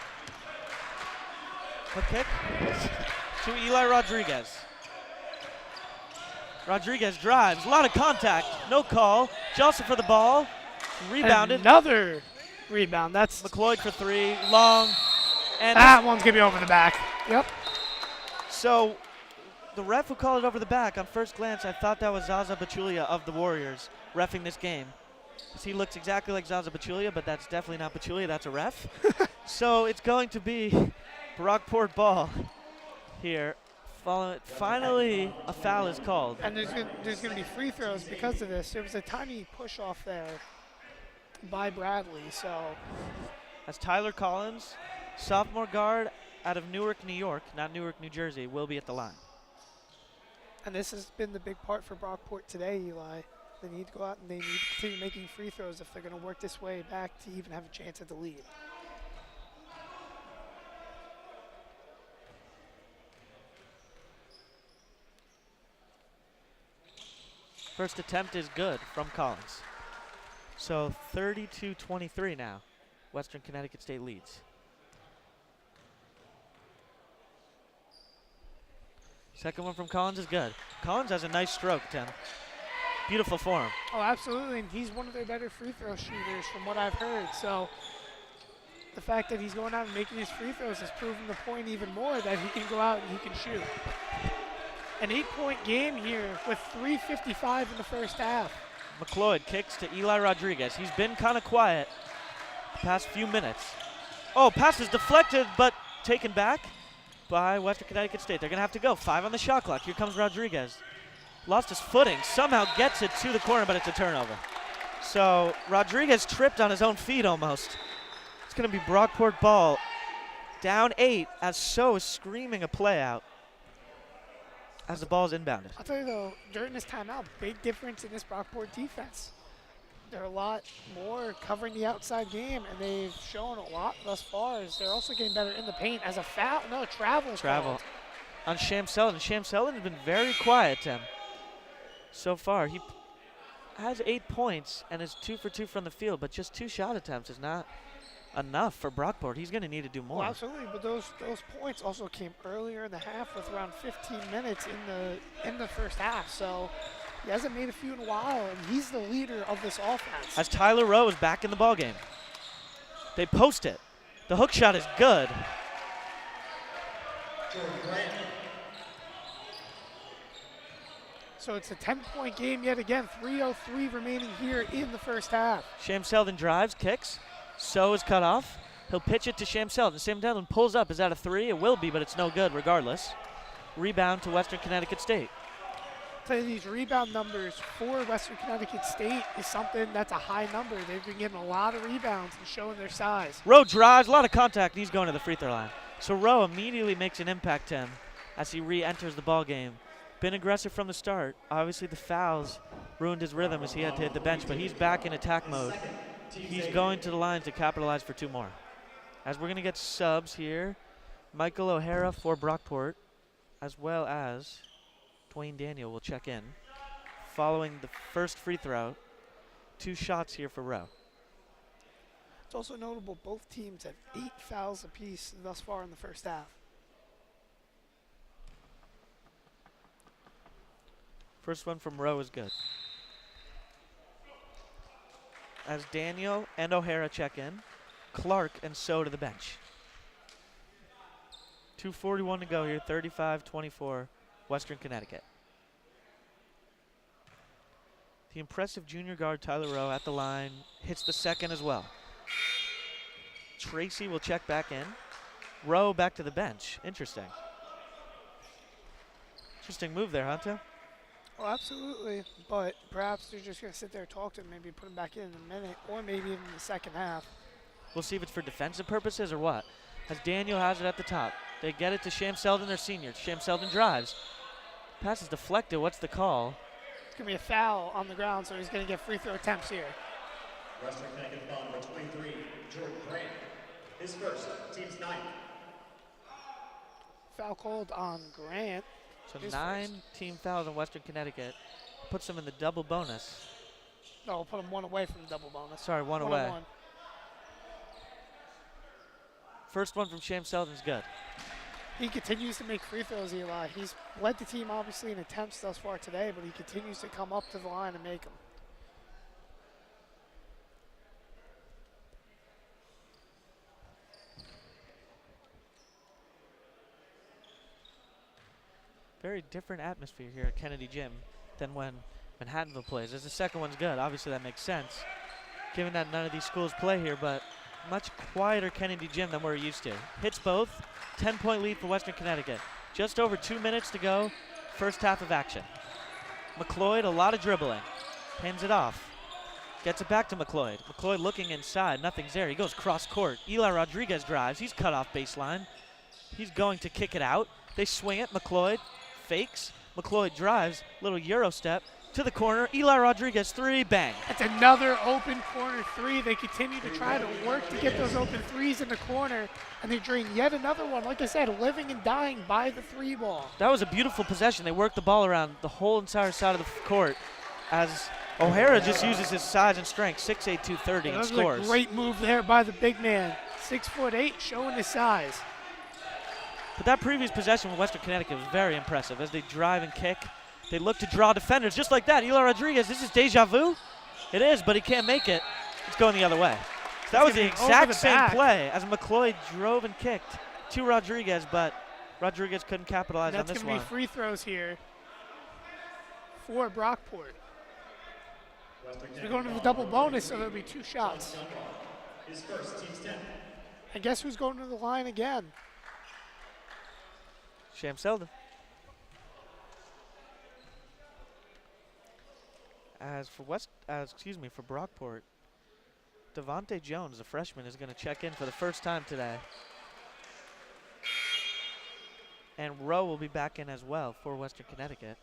Speaker 2: A kick to Eli Rodriguez. Rodriguez drives, a lot of contact, no call. Jelsa for the ball, rebounded.
Speaker 1: Another rebound. That's
Speaker 2: McLeod for three, long. And
Speaker 1: that one's going to be over the back. Yep.
Speaker 2: So the ref who called it over the back, on first glance, I thought that was Zaza Pachulia of the Warriors reffing this game. He looks exactly like Zaza Pachulia, but that's definitely not Pachulia, that's a ref. So it's going to be Brockport ball here. Finally, a foul is called.
Speaker 1: And there's going to be free throws because of this. There was a tiny push off there by Bradley, so.
Speaker 2: As Tyler Collins, sophomore guard out of Newark, New York, not Newark, New Jersey, will be at the line.
Speaker 1: And this has been the big part for Brockport today, Eli. They need to go out and they need to continue making free throws if they're going to work this way back to even have a chance at the lead.
Speaker 2: First attempt is good from Collins. So 32-23 now. Western Connecticut State leads. Second one from Collins is good. Collins has a nice stroke, Tim. Beautiful form.
Speaker 1: Oh, absolutely, and he's one of their better free throw shooters from what I've heard. So the fact that he's going out and making his free throws has proven the point even more that he can go out and he can shoot. An 8-point game here with 3:55 in the first half.
Speaker 2: McLeod kicks to Eli Rodriguez. He's been kind of quiet the past few minutes. Oh, pass is deflected but taken back by Western Connecticut State. They're going to have to go. 5 on the shot clock. Here comes Rodriguez. Lost his footing, somehow gets it to the corner, but it's a turnover. So Rodriguez tripped on his own feet almost. It's going to be Brockport ball. Down 8 as So is screaming a play out as the ball is inbounded.
Speaker 1: I'll tell you though, during this timeout, big difference in this Brockport defense. They're a lot more covering the outside game, and they've shown a lot thus far. As they're also getting better in the paint as a foul. No, travel.
Speaker 2: On Sham Selden. Sham Selden has been very quiet, Tim. So far, he has 8 points and is 2 for 2 from the field, but just 2 shot attempts is not enough for Brockport. He's going to need to do more.
Speaker 1: Well, absolutely, but those points also came earlier in the half with around 15 minutes in the first half. So he hasn't made a few in a while, and he's the leader of this offense.
Speaker 2: As Tyler Rowe is back in the ballgame. They post it. The hook shot is good.
Speaker 1: So it's a 10-point game yet again. 3:03 remaining here in the first half.
Speaker 2: Sham Selden drives, kicks. So is cut off. He'll pitch it to Sham Selden. Sham Selden pulls up. Is that a 3? It will be, but it's no good regardless. Rebound to Western Connecticut State.
Speaker 1: tell you these rebound numbers for Western Connecticut State is something that's a high number. They've been getting a lot of rebounds and showing their size.
Speaker 2: Rowe drives, a lot of contact, and he's going to the free throw line. So Rowe immediately makes an impact to him as he re-enters the ball game. Been aggressive from the start. Obviously the fouls ruined his rhythm as he had to hit the bench, but he's back in attack mode. He's going to the line to capitalize for 2 more. As we're going to get subs here, Michael O'Hara for Brockport, as well as Dwayne Daniel will check in. Following the first free throw, 2 shots here for Rowe.
Speaker 1: It's also notable both teams have 8 fouls apiece thus far in the first half.
Speaker 2: First one from Rowe is good. As Daniel and O'Hara check in, Clark and So to the bench. 2:41 to go here, 35-24, Western Connecticut. The impressive junior guard Tyler Rowe at the line hits the second as well. Tracy will check back in. Rowe back to the bench. Interesting. Interesting move there, huh, Tim?
Speaker 1: Oh, absolutely. But perhaps they're just going to sit there and talk to him, maybe put him back in a minute, or maybe even in the second half.
Speaker 2: We'll see if it's for defensive purposes or what. As Daniel has it at the top. They get it to Sham Selden, their senior. Sham Selden drives. Pass is deflected. What's the call?
Speaker 1: It's going to be a foul on the ground, so he's going to get free throw attempts here.
Speaker 3: Western Connecticut foul number 23, Jordan Grant. His first, team's 9th.
Speaker 1: Foul called on Grant.
Speaker 2: So
Speaker 1: His
Speaker 2: 9
Speaker 1: first.
Speaker 2: team fouls on Western Connecticut. Puts them in the double bonus.
Speaker 1: No, we'll put him 1 away from the double bonus.
Speaker 2: Sorry, 1
Speaker 1: on
Speaker 2: away.
Speaker 1: 1.
Speaker 2: First one from Sham Selden's good.
Speaker 1: He continues to make free throws, Eli. He's led the team, obviously, in attempts thus far today, but he continues to come up to the line and make them.
Speaker 2: Very different atmosphere here at Kennedy Gym than when Manhattanville plays. As the second one's good, obviously that makes sense, given that none of these schools play here, but much quieter Kennedy Gym than we're used to. Hits both, 10-point lead for Western Connecticut. Just over 2 minutes to go, first half of action. McLeod, a lot of dribbling, hands it off. Gets it back to McLeod. McLeod looking inside, nothing's there. He goes cross court. Eli Rodriguez drives, he's cut off baseline. He's going to kick it out. They swing it, McLeod fakes. McLeod drives, little Euro step to the corner. Eli Rodriguez 3, bang.
Speaker 1: That's another open corner 3. They continue to try to work to get those open 3s in the corner, and they drain yet another one. Like I said, living and dying by the 3 ball.
Speaker 2: That was a beautiful possession. They worked the ball around the whole entire side of the court as O'Hara just uses his size and strength, 6'8", 230, and
Speaker 1: That was
Speaker 2: scores.
Speaker 1: a great move there by the big man. 6'8", showing his size.
Speaker 2: But that previous possession with Western Connecticut was very impressive as they drive and kick. They look to draw defenders just like that. Eli Rodriguez, this is deja vu? It is, but he can't make it. It's going the other way. So that was the exact same play as McLeod drove and kicked to Rodriguez, but Rodriguez couldn't capitalize on this one.
Speaker 1: That's going to be free throws here for Brockport. We're going to the double bonus, so there'll be 2 shots.
Speaker 3: His first, team's 10th.
Speaker 1: And guess who's going to the line again?
Speaker 2: Sham Selden. As for for Brockport, Devontae Jones, the freshman, is going to check in for the first time today. And Rowe will be back in as well for Western Connecticut.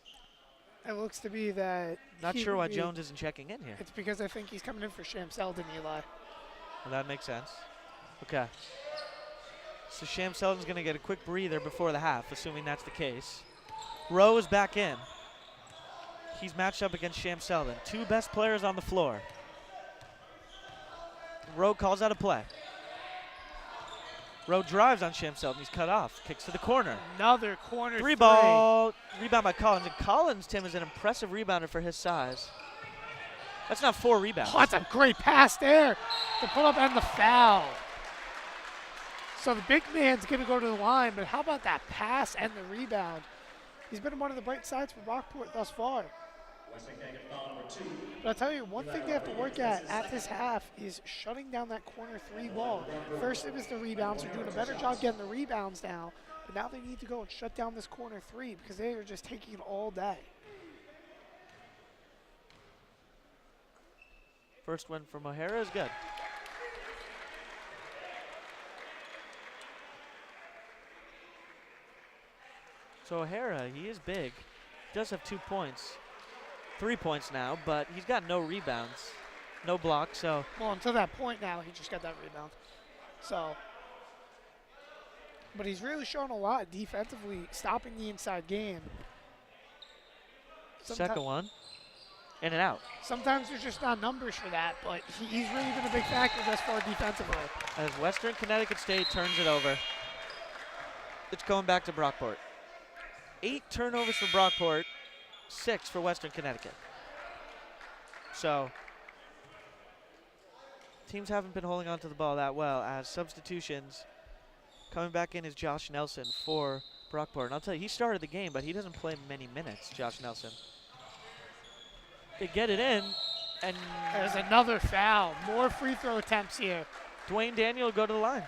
Speaker 1: It looks to be that.
Speaker 2: Not sure why Jones isn't checking in here.
Speaker 1: It's because I think he's coming in for Sham Selden, Eli.
Speaker 2: Well, that makes sense. Okay. So Sham Selden's going to get a quick breather before the half, assuming that's the case. Rowe is back in. He's matched up against Sham Selden. 2 best players on the floor. Rowe calls out a play. Rowe drives on Sham Selden. He's cut off. Kicks to the corner.
Speaker 1: Another corner
Speaker 2: 3 ball. Rebound by Collins. And Collins, Tim, is an impressive rebounder for his size. That's not 4 rebounds.
Speaker 1: Oh, that's a great pass there. The pull up and the foul. So the big man's going to go to the line, but how about that pass and the rebound? He's been one of the bright sides for Brockport thus far.
Speaker 3: Western Connecticut foul number 2.
Speaker 1: But I'll tell you, one thing they have to work at this half is shutting down that corner 3 ball. First it was the rebounds. They're doing a better job getting the rebounds now. But now they need to go and shut down this corner 3 because they are just taking it all day.
Speaker 2: First one from O'Hara is good. So O'Hara, he is big. Does have 2 points. 3 points now, but he's got no rebounds, no blocks, so.
Speaker 1: Well, until that point now, he just got that rebound. So, but he's really shown a lot defensively, stopping the inside game.
Speaker 2: Second one, in and out.
Speaker 1: Sometimes there's just not numbers for that, but he's really been a big factor thus far defensively.
Speaker 2: As Western Connecticut State turns it over, it's going back to Brockport. 8 turnovers for Brockport, 6 for Western Connecticut. So, teams haven't been holding on to the ball that well, as substitutions coming back in is Josh Nelson for Brockport. And I'll tell you, he started the game, but he doesn't play many minutes, Josh Nelson. They get it in, and
Speaker 1: there's another foul. More free throw attempts here.
Speaker 2: Dwayne Daniel will go to the line.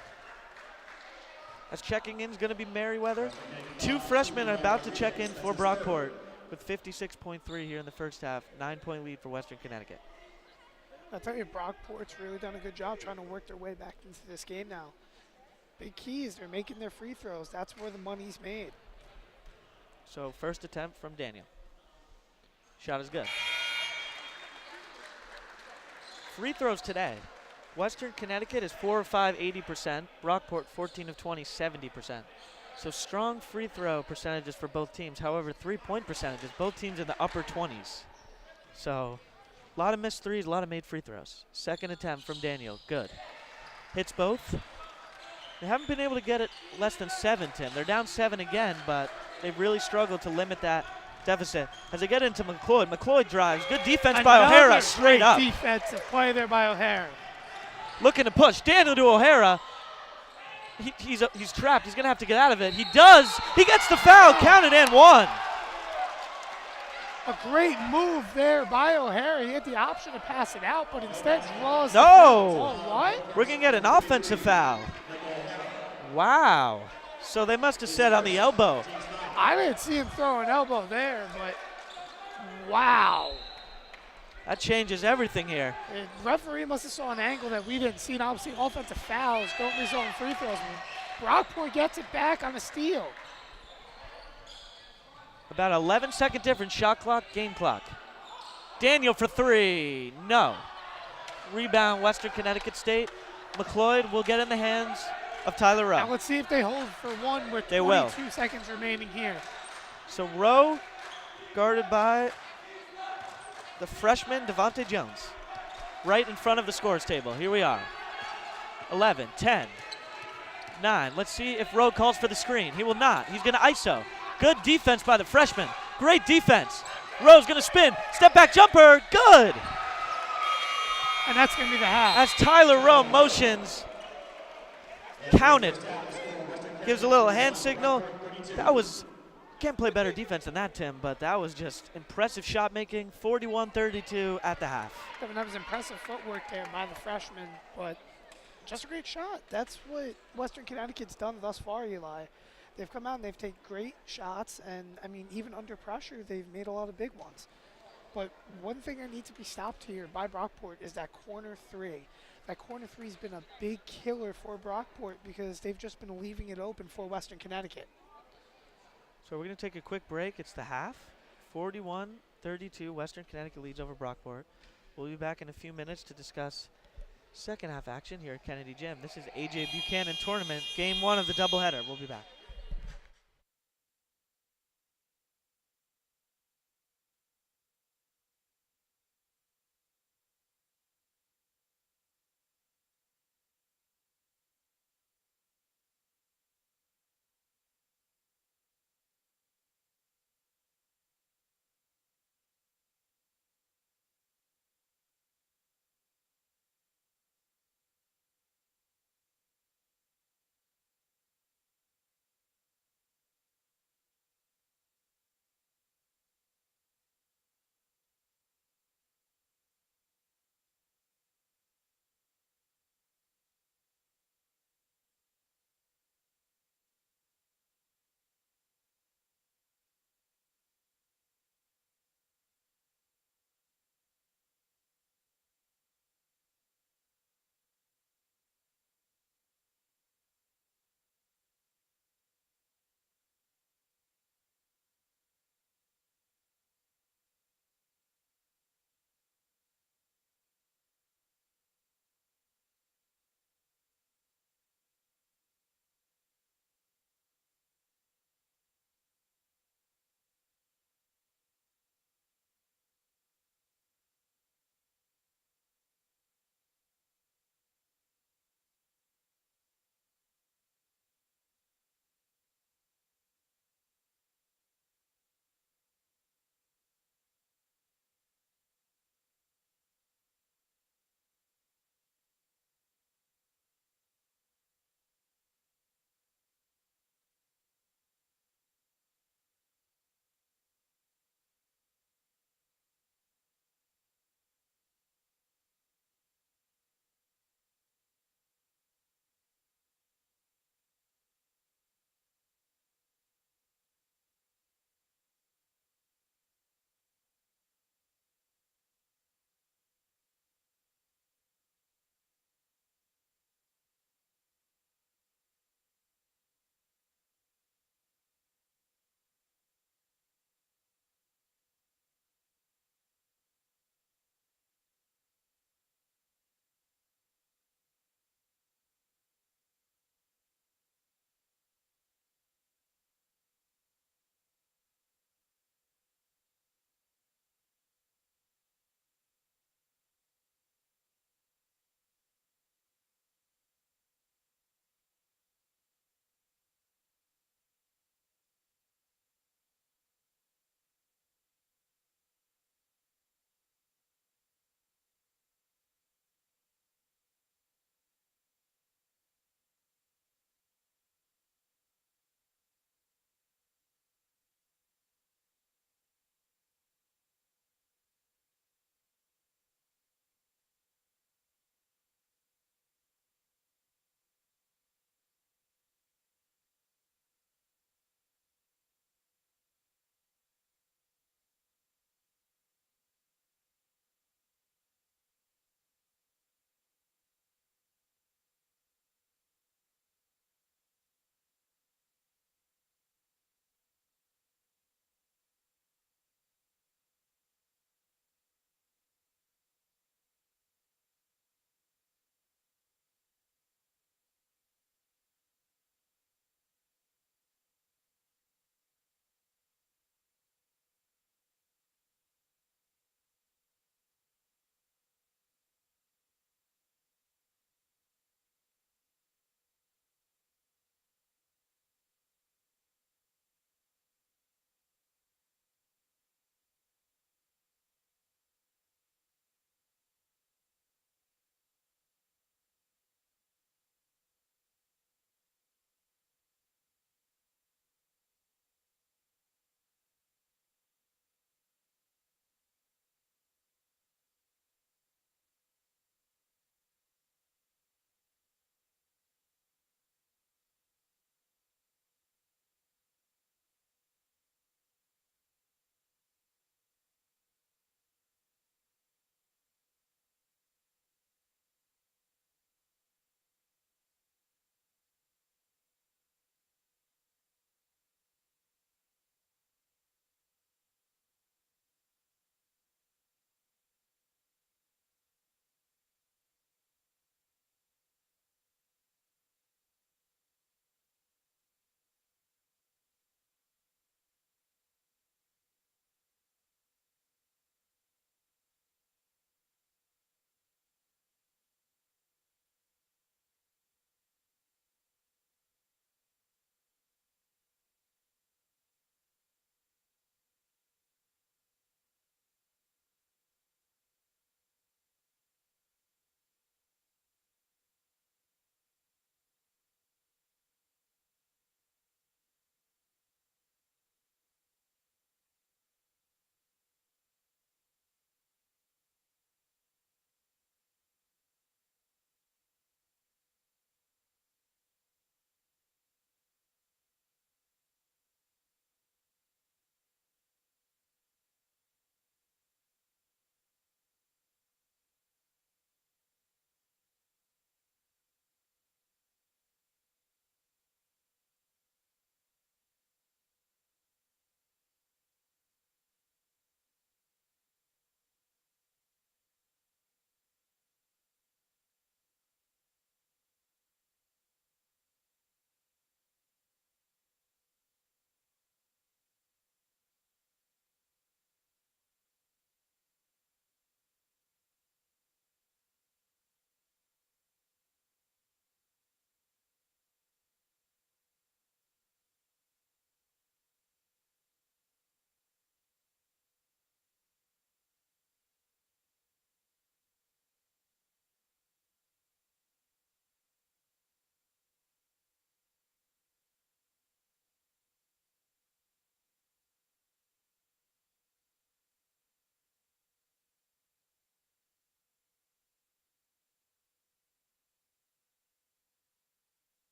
Speaker 2: As checking in is going to be Merriweather. 2 freshmen are about to check in for Brockport with 56.3 here in the first half. 9-point lead for Western Connecticut.
Speaker 1: I'll tell you, Brockport's really done a good job trying to work their way back into this game now. Big keys, they're making their free throws. That's where the money's made.
Speaker 2: So first attempt from Daniel. Shot is good. Free throws today. Western Connecticut is 4 of 5, 80%. Brockport 14 of 20, 70%. So strong free throw percentages for both teams. However, 3-point percentages, both teams in the upper 20s. So a lot of missed threes, a lot of made free throws. Second attempt from Daniel, good. Hits both. They haven't been able to get it less than 7, Tim. They're down 7 again, but they've really struggled to limit that deficit. As they get into McLeod, McLeod drives. Good defense by O'Hara, straight up.
Speaker 1: Defensive play there by O'Hara.
Speaker 2: Looking to push. Daniel to O'Hara. He's trapped. He's going to have to get out of it. He does. He gets the foul. Counted and one.
Speaker 1: A great move there by O'Hara. He had the option to pass it out, but instead draws.
Speaker 2: No.
Speaker 1: Oh, what?
Speaker 2: We're going to get an offensive foul. Wow. So they must have said on the elbow.
Speaker 1: I didn't see him throw an elbow there, but wow.
Speaker 2: That changes everything here.
Speaker 1: The referee must have saw an angle that we didn't see, and obviously offensive fouls don't result in free throws. Brockport gets it back on a steal.
Speaker 2: About 11-second difference, shot clock, game clock. Daniel for 3, no. Rebound, Western Connecticut State. McLeod will get in the hands of Tyler Rowe.
Speaker 1: Now let's see if they hold for one with
Speaker 2: they
Speaker 1: 22 seconds remaining here.
Speaker 2: So Rowe guarded by the freshman Devontae Jones, right in front of the scores table. Here we are. 11, 10, 9. Let's see if Rowe calls for the screen. He will not. He's going to ISO. Good defense by the freshman. Great defense. Rowe's going to spin. Step back jumper. Good.
Speaker 1: And that's going to be the half.
Speaker 2: As Tyler Rowe motions, counted. Gives a little hand signal. That was, can't play better defense than that, Tim, but that was just impressive shot making. 41-32 at the half.
Speaker 1: That was impressive footwork there by the freshman, but just a great shot. That's what Western Connecticut's done thus far, Eli. They've come out and they've taken great shots, and I mean, even under pressure, they've made a lot of big ones. But one thing that needs to be stopped here by Brockport is that corner 3. That corner 3 has been a big killer for Brockport because they've just been leaving it open for Western Connecticut.
Speaker 2: So we're going to take a quick break. It's the half. 41-32, Western Connecticut leads over Brockport. We'll be back in a few minutes to discuss second half action here at Kennedy Gym. This is AJ Buchanan Tournament, game 1 of the doubleheader. We'll be back.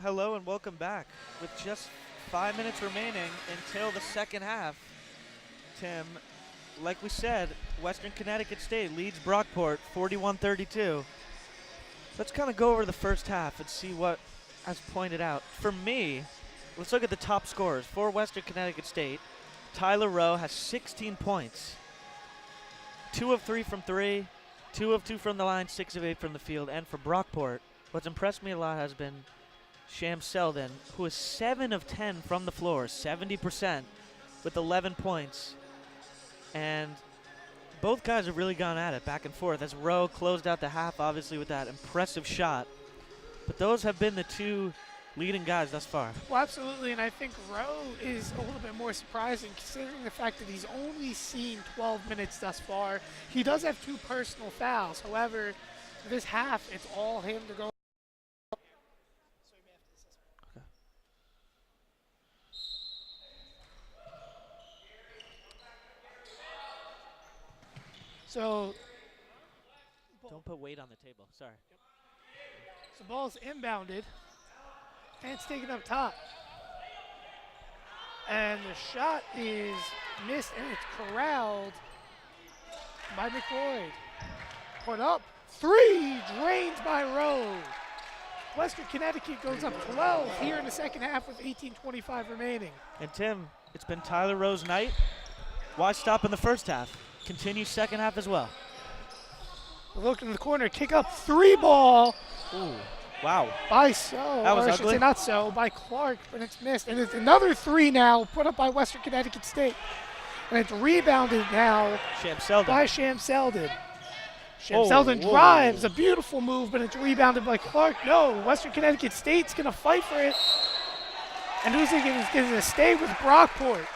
Speaker 2: Hello and welcome back. With just 5 minutes remaining until the second half, Tim, like we said, Western Connecticut State leads Brockport 41-32. Let's kind of go over the first half and see what, as pointed out. For me, let's look at the top scorers. For Western Connecticut State, Tyler Rowe has 16 points. 2 of 3 from 3, 2 of 2 from the line, 6 of 8 from the field. And for Brockport, what's impressed me a lot has been Sham Selden, who is 7 of 10 from the floor, 70% with 11 points. And both guys have really gone at it back and forth as Rowe closed out the half, obviously, with that impressive shot. But those have been the two leading guys thus far.
Speaker 1: Well, absolutely, and I think Rowe is a little bit more surprising considering the fact that he's only seen 12 minutes thus far. He does have 2 personal fouls. However, this half, it's all him to go. So,
Speaker 2: Don't put weight on the table. Sorry.
Speaker 1: so ball's inbounded, and it's taken up top. And the shot is missed, and it's corralled by McLeod. Put up, 3, drained by Rowe. Western Connecticut goes up 12 here in the second half with 18:25 remaining.
Speaker 2: And Tim, it's been Tyler Rowe's night. Why stop in the first half? Continue second half as well.
Speaker 1: Look in the corner, kick up, 3 ball
Speaker 2: Ooh, wow.
Speaker 1: by So,
Speaker 2: That was
Speaker 1: or I should
Speaker 2: ugly.
Speaker 1: say not So, by Clark, but it's missed. And it's another 3 now put up by Western Connecticut State. And it's rebounded now
Speaker 2: Sham Selden.
Speaker 1: by Sham Selden. Sham
Speaker 2: Oh,
Speaker 1: Selden
Speaker 2: whoa.
Speaker 1: drives, a beautiful move, but it's rebounded by Clark. No, Western Connecticut State's going to fight for it. And who's going to stay with Brockport?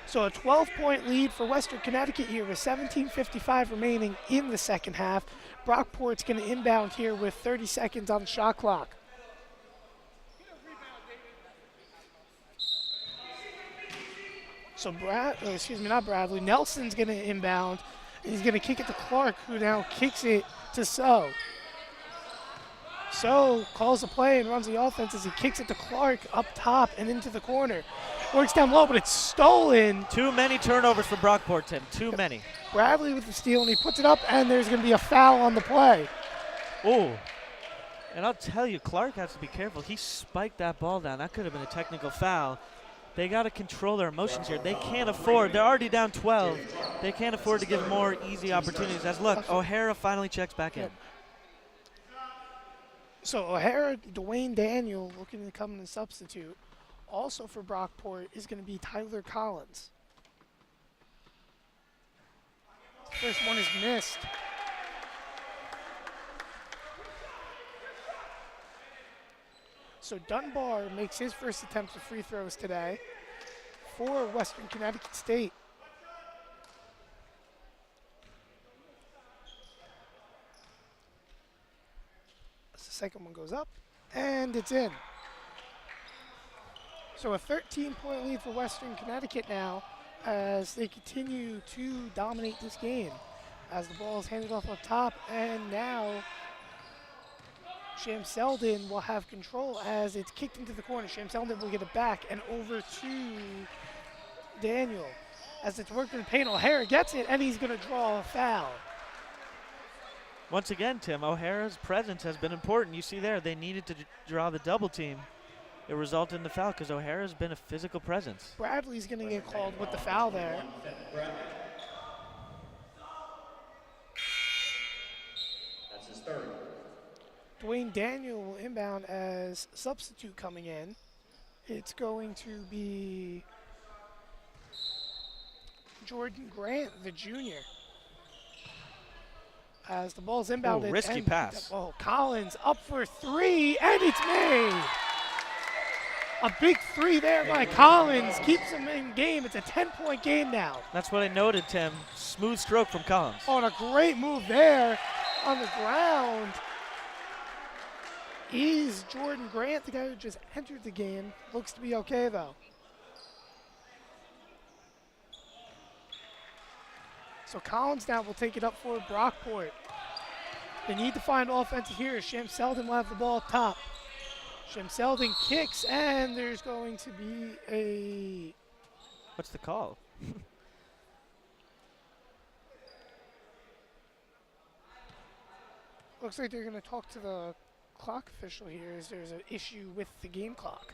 Speaker 1: So a 12-point lead for Western Connecticut here with 17:55 remaining in the second half. Brockport's going to inbound here with 30 seconds on the shot clock. So not Bradley. Nelson's going to inbound, and he's going to kick it to Clark, who now kicks it to So. So calls the play and runs the offense as he kicks it to Clark up top and into the corner. Works down low, but it's stolen.
Speaker 2: Too many turnovers for Brockport, Tim. Too many.
Speaker 1: Bradley with the steal, and he puts it up, and there's going to be a foul on the play.
Speaker 2: Ooh. And I'll tell you, Clark has to be careful. He spiked that ball down. That could have been a technical foul. They got to control their emotions here. They can't afford. They're already down 12. They can't afford to give more easy opportunities. As look, O'Hara finally checks back in.
Speaker 1: So O'Hara, Dwayne Daniel looking to come in and substitute. Also for Brockport is going to be Tyler Collins. First one is missed. So Dunbar makes his first attempt at free throws today for Western Connecticut State. As the second one goes up, and it's in. So a 13-point lead for Western Connecticut now as they continue to dominate this game. As the ball is handed off up top, and now Sham Selden will have control as it's kicked into the corner. Sham Selden will get it back and over to Daniel. As it's worked in the paint, O'Hara gets it, and he's going to draw a foul.
Speaker 2: Once again, Tim, O'Hara's presence has been important. You see there, they needed to draw the double team. It resulted in the foul because O'Hara's been a physical presence.
Speaker 1: Bradley's going to get called with the foul there.
Speaker 3: That's his third.
Speaker 1: Dwayne Daniel will inbound as substitute coming in. It's going to be Jordan Grant, the junior. As the ball's inbounded.
Speaker 2: Ooh, risky pass.
Speaker 1: Collins up for 3, and it's made. A big 3 there by Collins keeps him in game. It's a 10-point game now.
Speaker 2: That's what I noted, Tim. Smooth stroke from Collins.
Speaker 1: Oh, and a great move there on the ground. Is Jordan Grant, the guy who just entered the game. Looks to be okay, though. So Collins now will take it up for Brockport. They need to find offense here. Sham Selden will have the ball up top. Sham Selden kicks, and there's going to be a...
Speaker 2: What's the call?
Speaker 1: Looks like they're going to talk to the clock official here as there's an issue with the game clock.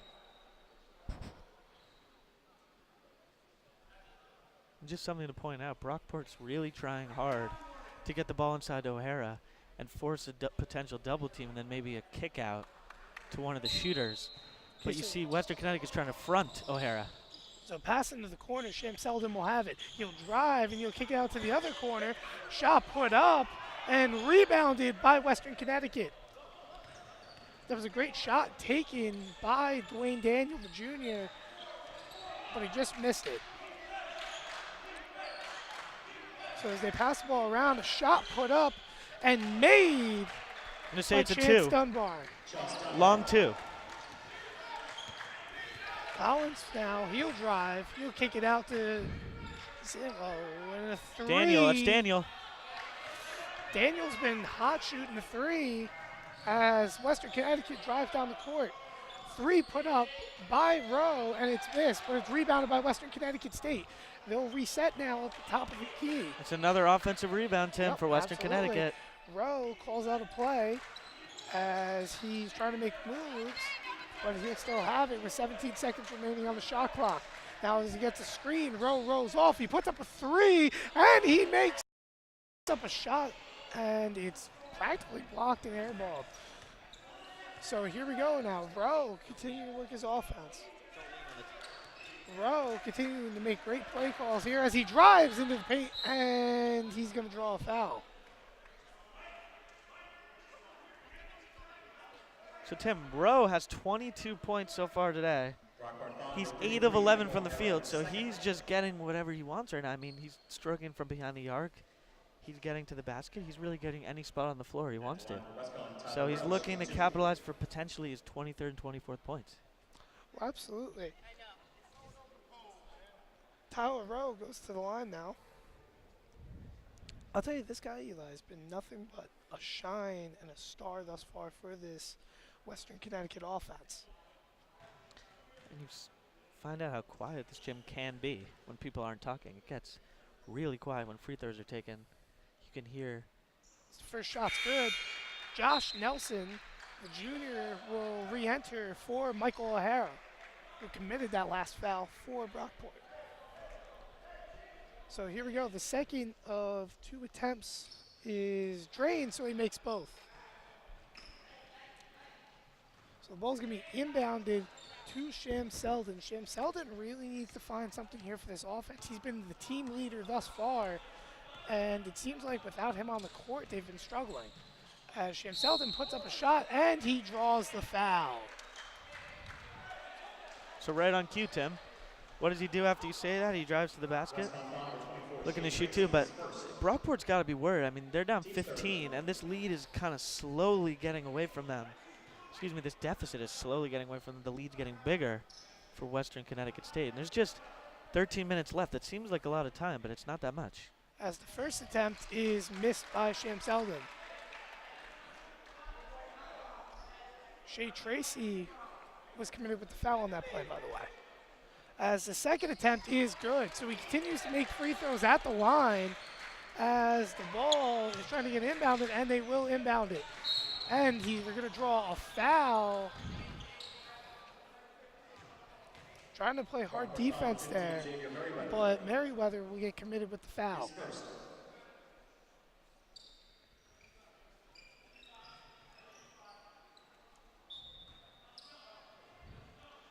Speaker 2: Just something to point out, Brockport's really trying hard to get the ball inside O'Hara and force a potential double team and then maybe a kick out to one of the shooters. But you see Western Connecticut's trying to front O'Hara.
Speaker 1: So pass into the corner, Sham Selden will have it. He'll drive and he'll kick it out to the other corner. Shot put up and rebounded by Western Connecticut. That was a great shot taken by Dwayne Daniel, the junior, but he just missed it. So as they pass the ball around, a shot put up and made
Speaker 2: I'm going to say
Speaker 1: by
Speaker 2: it's a
Speaker 1: Chance
Speaker 2: 2.
Speaker 1: Dunbar.
Speaker 2: Long 2.
Speaker 1: Collins now, he'll drive, he'll kick it out to Zillow, and a 3.
Speaker 2: Daniel, that's Daniel.
Speaker 1: Daniel's been hot shooting the 3 as Western Connecticut drives down the court. 3 put up by Rowe, and it's missed, but it's rebounded by Western Connecticut State. They'll reset now at the top of the key.
Speaker 2: It's another offensive rebound, Tim,
Speaker 1: Yep,
Speaker 2: for Western
Speaker 1: absolutely.
Speaker 2: Connecticut.
Speaker 1: Rowe calls out a play as he's trying to make moves, but he'll still have it with 17 seconds remaining on the shot clock. Now as he gets a screen, Rowe rolls off. He puts up a 3, and he makes up a shot, and it's practically blocked and airballed. So here we go now. Rowe continuing to work his offense. Rowe continuing to make great play calls here as he drives into the paint, and he's going to draw a foul.
Speaker 2: So Tim, Rowe has 22 points so far today. He's 8 of 11 from the field, so he's just getting whatever he wants right now. I mean, he's stroking from behind the arc. He's getting to the basket. He's really getting any spot on the floor he wants to. So he's looking to capitalize for potentially his 23rd and 24th points.
Speaker 1: Well, absolutely. Tyler Rowe goes to the line now. I'll tell you, this guy, Eli, has been nothing but a shine and a star thus far for this Western Connecticut offense.
Speaker 2: And you find out how quiet this gym can be when people aren't talking. It gets really quiet when free throws are taken. You can hear.
Speaker 1: His first shot's good. Josh Nelson, the junior, will re-enter for Michael O'Hara, who committed that last foul for Brockport. So here we go. The second of 2 attempts is drained, so he makes both. So the ball's going to be inbounded to Sham Selden. Sham Selden really needs to find something here for this offense. He's been the team leader thus far, and it seems like without him on the court, they've been struggling. As Sham Selden puts up a shot, and he draws the foul.
Speaker 2: So right on cue, Tim. What does he do after you say that? He drives to the basket, looking to shoot too, but Brockport's got to be worried. I mean, they're down 15, and this lead is kind of slowly getting away from them. Excuse me, this deficit is slowly getting away from them. The lead's getting bigger for Western Connecticut State. And there's just 13 minutes left. That seems like a lot of time, but it's not that much.
Speaker 1: As the first attempt is missed by Sham Selden. Shea Tracy was committed with the foul on that play, by the way. As the second attempt is good. So he continues to make free throws at the line as the ball is trying to get inbounded, and they will inbound it. And they're going to draw a foul. Trying to play hard defense there, but Merriweather will get committed with the foul.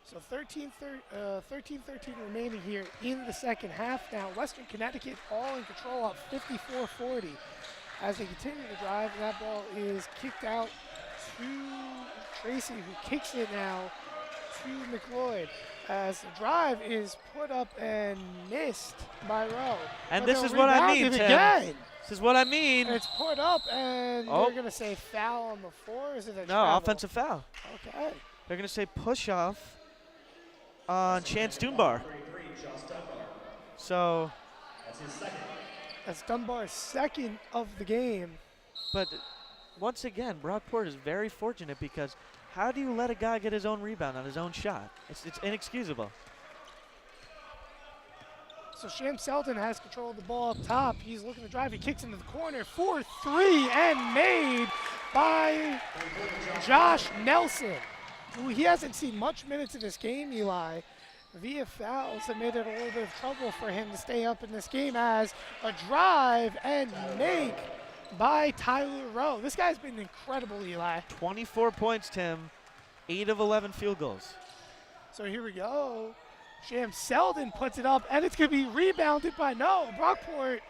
Speaker 1: So 13-13 remaining here in the second half now. Western Connecticut all in control up 54-40 as they continue to drive. And that ball is kicked out to Tracy, who kicks it now to McLeod. As the drive is put up and missed by Rowe.
Speaker 2: And
Speaker 1: But
Speaker 2: this
Speaker 1: they'll
Speaker 2: is what I
Speaker 1: rebound
Speaker 2: mean,
Speaker 1: it
Speaker 2: Tim.
Speaker 1: again.
Speaker 2: This is what I mean.
Speaker 1: And it's put up, and
Speaker 2: Oh.
Speaker 1: they're going to say foul on the floor. Is it a
Speaker 2: No,
Speaker 1: travel?
Speaker 2: offensive foul.
Speaker 1: Okay.
Speaker 2: They're going to say push off on Chance Dunbar. So
Speaker 1: That's Dunbar's second of the game.
Speaker 2: But once again, Brockport is very fortunate because how do you let a guy get his own rebound on his own shot? It's inexcusable.
Speaker 1: So Sham Selden has control of the ball up top. He's looking to drive. He kicks into the corner for 3 and made by Josh Nelson, who he hasn't seen much minutes in this game, Eli. Via fouls have made it a little bit of trouble for him to stay up in this game as a drive and make by Tyler Rowe. This guy's been incredible, Eli.
Speaker 2: 24 points, Tim. 8 of 11 field goals.
Speaker 1: So here we go. Sham Selden puts it up, and it's going to be rebounded by Brockport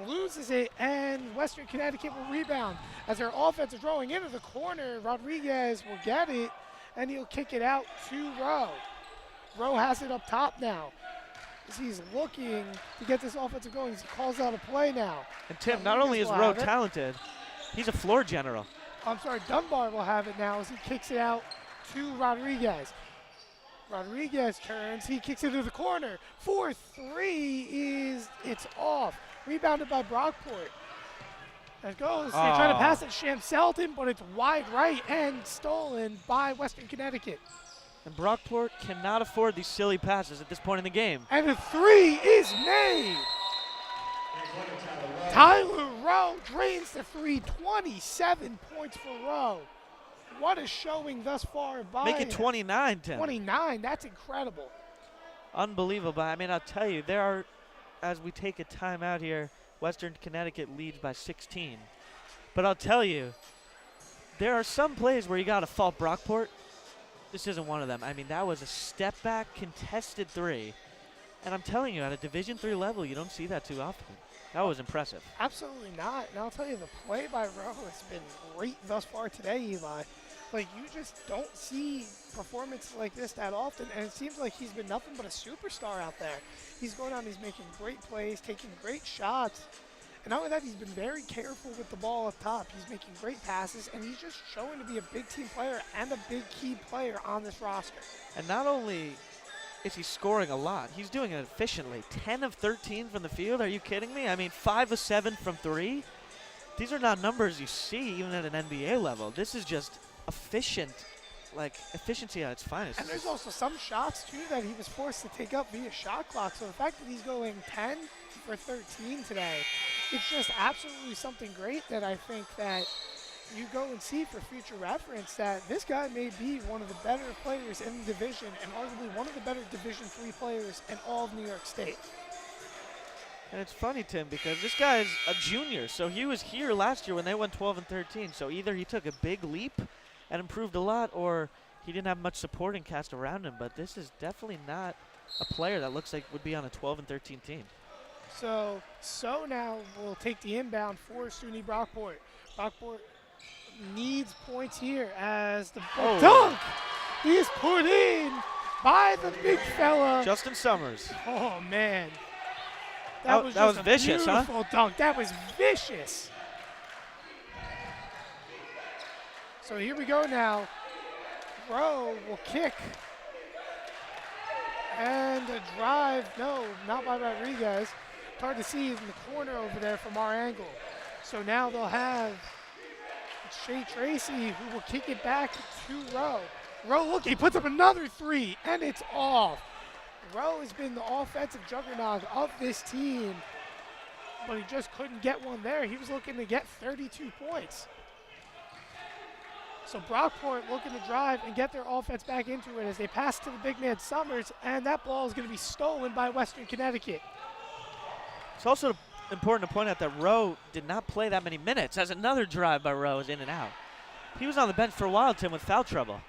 Speaker 1: loses it, and Western Connecticut will rebound. As their offense is throwing into the corner, Rodriguez will get it, and he'll kick it out to Rowe. Rowe has it up top now. As he's looking to get this offensive going, he calls out a play now.
Speaker 2: And Tim, not only is Rowe talented, he's a floor general.
Speaker 1: I'm sorry, Dunbar will have it now as he kicks it out to Rodriguez. Rodriguez turns, he kicks it to the corner. 4-3 it's off. Rebounded by Brockport. It goes, they try to pass it to Sham Selden, but it's wide right and stolen by Western Connecticut.
Speaker 2: And Brockport cannot afford these silly passes at this point in the game.
Speaker 1: And a 3 is made. Tyler Rowe drains the 3, 27 points for Rowe. What a showing thus far by
Speaker 2: Make it 29, Tim.
Speaker 1: 29, that's incredible.
Speaker 2: Unbelievable. I mean, I'll tell you, there are, as we take a timeout here, Western Connecticut leads by 16. But I'll tell you, there are some plays where you got to fault Brockport. This isn't one of them. I mean, that was a step-back contested 3. And I'm telling you, at a Division III level, you don't see that too often. That was impressive.
Speaker 1: Absolutely not. And I'll tell you, the play by Rowe has been great thus far today, Eli. Like, you just don't see performances like this that often, and it seems like he's been nothing but a superstar out there. He's going out, he's making great plays, taking great shots. And not only that, he's been very careful with the ball up top. He's making great passes, and he's just showing to be a big team player and a big key player on this roster.
Speaker 2: And not only is he scoring a lot, he's doing it efficiently. 10 of 13 from the field, are you kidding me? I mean, 5 of 7 from 3. These are not numbers you see even at an NBA level. This is just efficient, like efficiency at its finest.
Speaker 1: And there's also some shots, too, that he was forced to take up via shot clock. So the fact that he's going 10 for 13 today, it's just absolutely something great that I think that you go and see for future reference, that this guy may be one of the better players in the division and arguably one of the better Division III players in all of New York State.
Speaker 2: And it's funny, Tim, because this guy is a junior, so he was here last year when they went 12 and 13. So either he took a big leap and improved a lot, or he didn't have much supporting cast around him. But this is definitely not a player that looks like would be on a 12 and 13 team.
Speaker 1: So now will take the inbound for SUNY Brockport. Brockport needs points here as the dunk is put in by the big fella.
Speaker 2: Justin Summers.
Speaker 1: Oh, man. That was a
Speaker 2: vicious,
Speaker 1: beautiful dunk. That was vicious. So here we go now. Rowe will kick. And a drive. No, not by Rodriguez. It's hard to see in the corner over there from our angle. So now they'll have Shea Tracy, who will kick it back to Rowe. Rowe, look, he puts up another 3, and it's off. Rowe has been the offensive juggernaut of this team, but he just couldn't get one there. He was looking to get 32 points. So Brockport looking to drive and get their offense back into it as they pass to the big man Summers, and that ball is going to be stolen by Western Connecticut.
Speaker 2: It's also important to point out that Rowe did not play that many minutes, as another drive by Rowe is in and out. He was on the bench for a while, Tim, with foul trouble.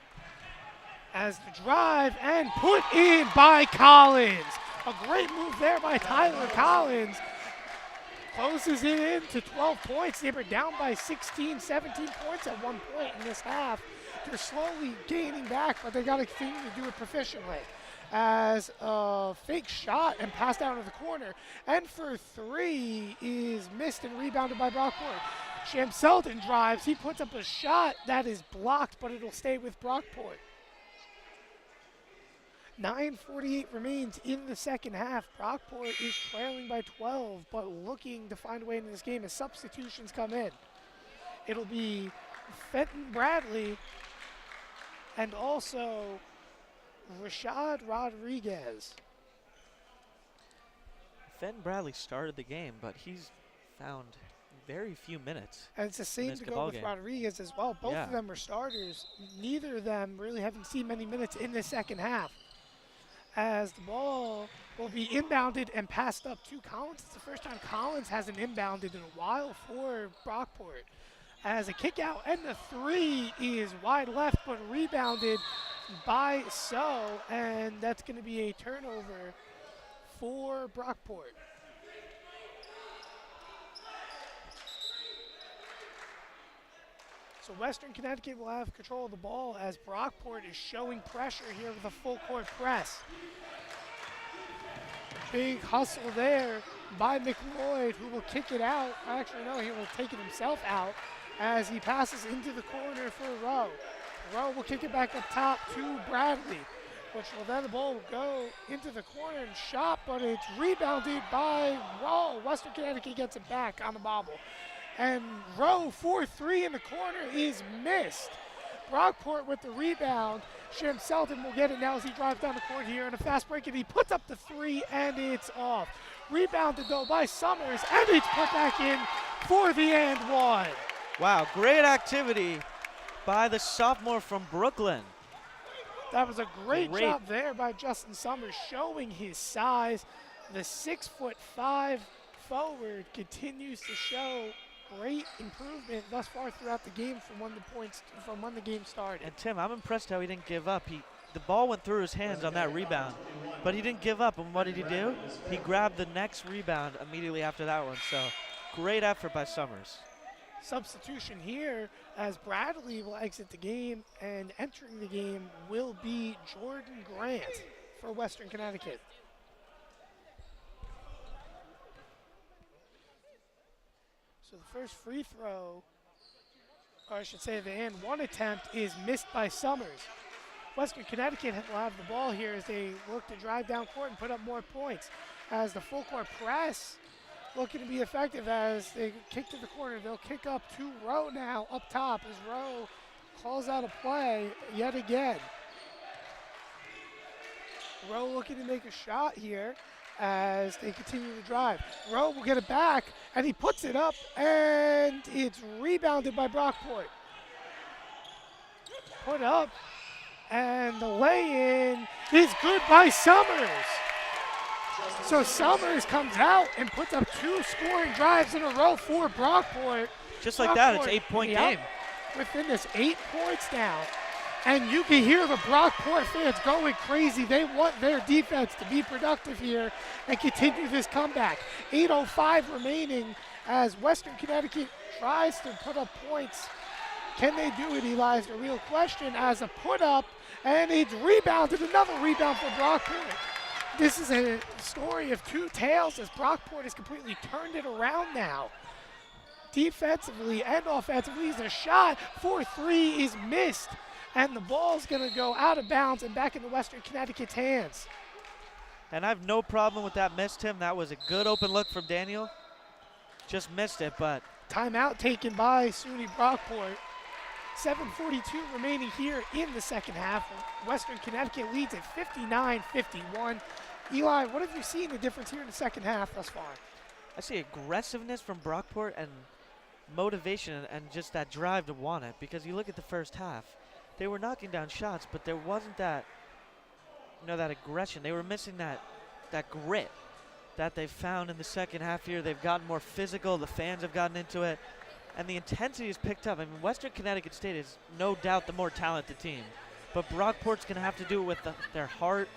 Speaker 1: As the drive and put in by Collins. A great move there by Tyler Collins. Closes it in to 12 points. They were down by 16, 17 points at one point in this half. They're slowly gaining back, but they got to continue to do it proficiently. As a fake shot and passed down to the corner. And for 3 is missed and rebounded by Brockport. Sham Selden drives. He puts up a shot that is blocked, but it'll stay with Brockport. 9:48 remains in the second half. Brockport is trailing by 12, but looking to find a way into this game as substitutions come in. It'll be Fenton Bradley and also Rashad Rodriguez.
Speaker 2: Fenton Bradley started the game, but he's found very few minutes.
Speaker 1: And it's the same to go with Rodriguez as well. Both of them are starters. Neither of them really haven't seen many minutes in the second half. As the ball will be inbounded and passed up to Collins. It's the first time Collins hasn't inbounded in a while for Brockport. As a kick out and the three is wide left but rebounded by So, and that's going to be a turnover for Brockport. So Western Connecticut will have control of the ball as Brockport is showing pressure here with a full court press. Big hustle there by McLeod, who will kick it out. Actually, no, he will take it himself out as he passes into the corner for Rowe. Rowe will kick it back up top to Bradley, which will then the ball will go into the corner and shot, but it's rebounded by Rowe. Western Connecticut gets it back on the bobble. And Rowe, 4-3 in the corner, is missed. Brockport with the rebound. Shem Selden will get it now as he drives down the court here in a fast break, and he puts up the three, and it's off. Rebounded, though, by Summers, and it's put back in for the and one.
Speaker 2: Wow, great activity by the sophomore from Brooklyn.
Speaker 1: That was a great job there by Justin Summers, showing his size. The 6'5" forward continues to show great improvement thus far throughout the game from when the game started.
Speaker 2: And Tim, I'm impressed how he didn't give up. The ball went through his hands on that rebound, but he didn't give up. And what did he do? He grabbed the next rebound immediately after that one. So great effort by Summers.
Speaker 1: Substitution here as Bradley will exit the game, and entering the game will be Jordan Grant for Western Connecticut. So the first free throw, or I should say the and one attempt, is missed by Summers. Western Connecticut will have the ball here as they look to drive down court and put up more points. As the full court press looking to be effective as they kick to the corner. They'll kick up to Rowe now up top as Rowe calls out a play yet again. Rowe looking to make a shot here as they continue to drive. Rowe will get it back, and he puts it up, and it's rebounded by Brockport. Put up, and the lay-in is good by Summers. So Summers comes out and puts up two scoring drives in a row for Brockport.
Speaker 2: Just like that, it's an 8-point game.
Speaker 1: Within this 8 points now. And you can hear the Brockport fans going crazy. They want their defense to be productive here and continue this comeback. 8:05 remaining as Western Connecticut tries to put up points. Can they do it, Eli, is the real question, as a put up, and it's rebounded. Another rebound for Brockport. This is a story of two tales as Brockport has completely turned it around now. Defensively and offensively, the shot for three is missed, and the ball's going to go out of bounds and back into Western Connecticut's hands.
Speaker 2: And I have no problem with that miss, Tim. That was a good open look from Daniel. Just missed it, but.
Speaker 1: Timeout taken by SUNY Brockport. 7:42 remaining here in the second half. Western Connecticut leads at 59-51. Eli, what have you seen the difference here in the second half thus far?
Speaker 2: I see aggressiveness from Brockport and motivation and just that drive to want it, because you look at the first half. They were knocking down shots, but there wasn't that, that aggression. They were missing that grit that they've found in the second half here. They've gotten more physical. The fans have gotten into it. And the intensity is picked up. I mean, Western Connecticut State is no doubt the more talented team. But Brockport's going to have to do it with their heart,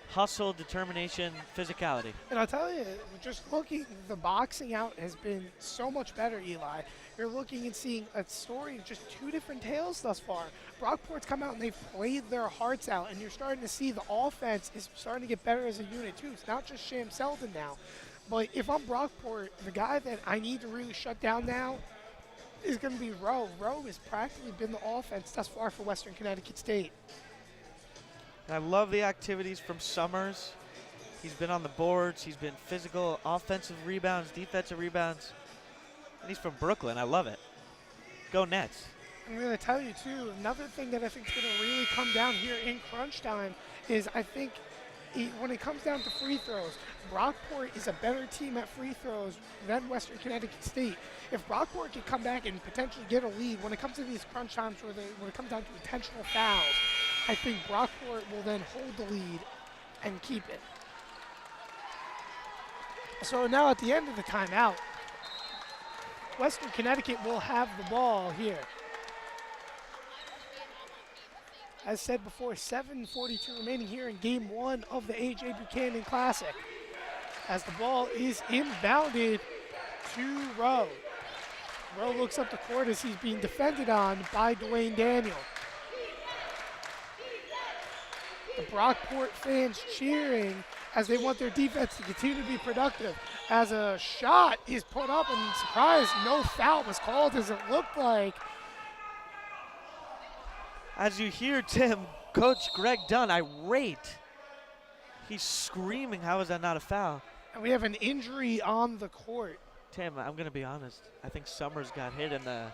Speaker 2: hustle, determination, physicality.
Speaker 1: And I'll tell you, just looking, the boxing out has been so much better, Eli. You're looking and seeing a story of just two different tales thus far. Brockport's come out and they've played their hearts out, and you're starting to see the offense is starting to get better as a unit too. It's not just Sham Selden now. But if I'm Brockport, the guy that I need to really shut down now is going to be Rowe. Rowe has practically been the offense thus far for Western Connecticut State.
Speaker 2: And I love the activities from Summers. He's been on the boards. He's been physical, offensive rebounds, defensive rebounds. And he's from Brooklyn. I love it. Go Nets.
Speaker 1: I'm going to tell you, too, another thing that I think is going to really come down here in crunch time is I think when it comes down to free throws, Brockport is a better team at free throws than Western Connecticut State. If Brockport can come back and potentially get a lead, when it comes to these crunch times when it comes down to intentional fouls, I think Brockport will then hold the lead and keep it. So now at the end of the timeout, Western Connecticut will have the ball here. As said before, 7:42 remaining here in game 1 of the A.J. Buchanan Classic. As the ball is inbounded to Rowe. Rowe looks up the court as he's being defended on by Dwayne Daniel. The Brockport fans cheering as they want their defense to continue to be productive. As a shot is put up, and surprise, no foul was called as it looked like.
Speaker 2: As you hear Tim, Coach Greg Dunn irate. He's screaming, how is that not a foul?
Speaker 1: And we have an injury on the court.
Speaker 2: Tim, I'm going to be honest. I think Summers got hit in the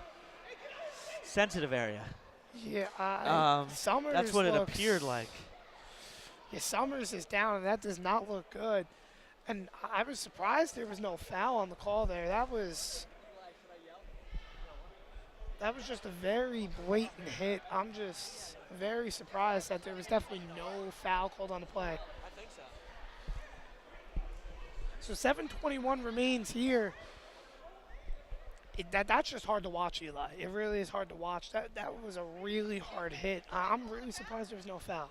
Speaker 2: sensitive area.
Speaker 1: Yeah, Summers
Speaker 2: that's what it appeared like.
Speaker 1: Yeah, Summers is down, and that does not look good. And I was surprised there was no foul on the call there. That was just a very blatant hit. I'm just very surprised that there was definitely no foul called on the play.
Speaker 2: I think so.
Speaker 1: So 7:21 remains here. That's just hard to watch, Eli. It really is hard to watch. That was a really hard hit. I'm really surprised there was no foul.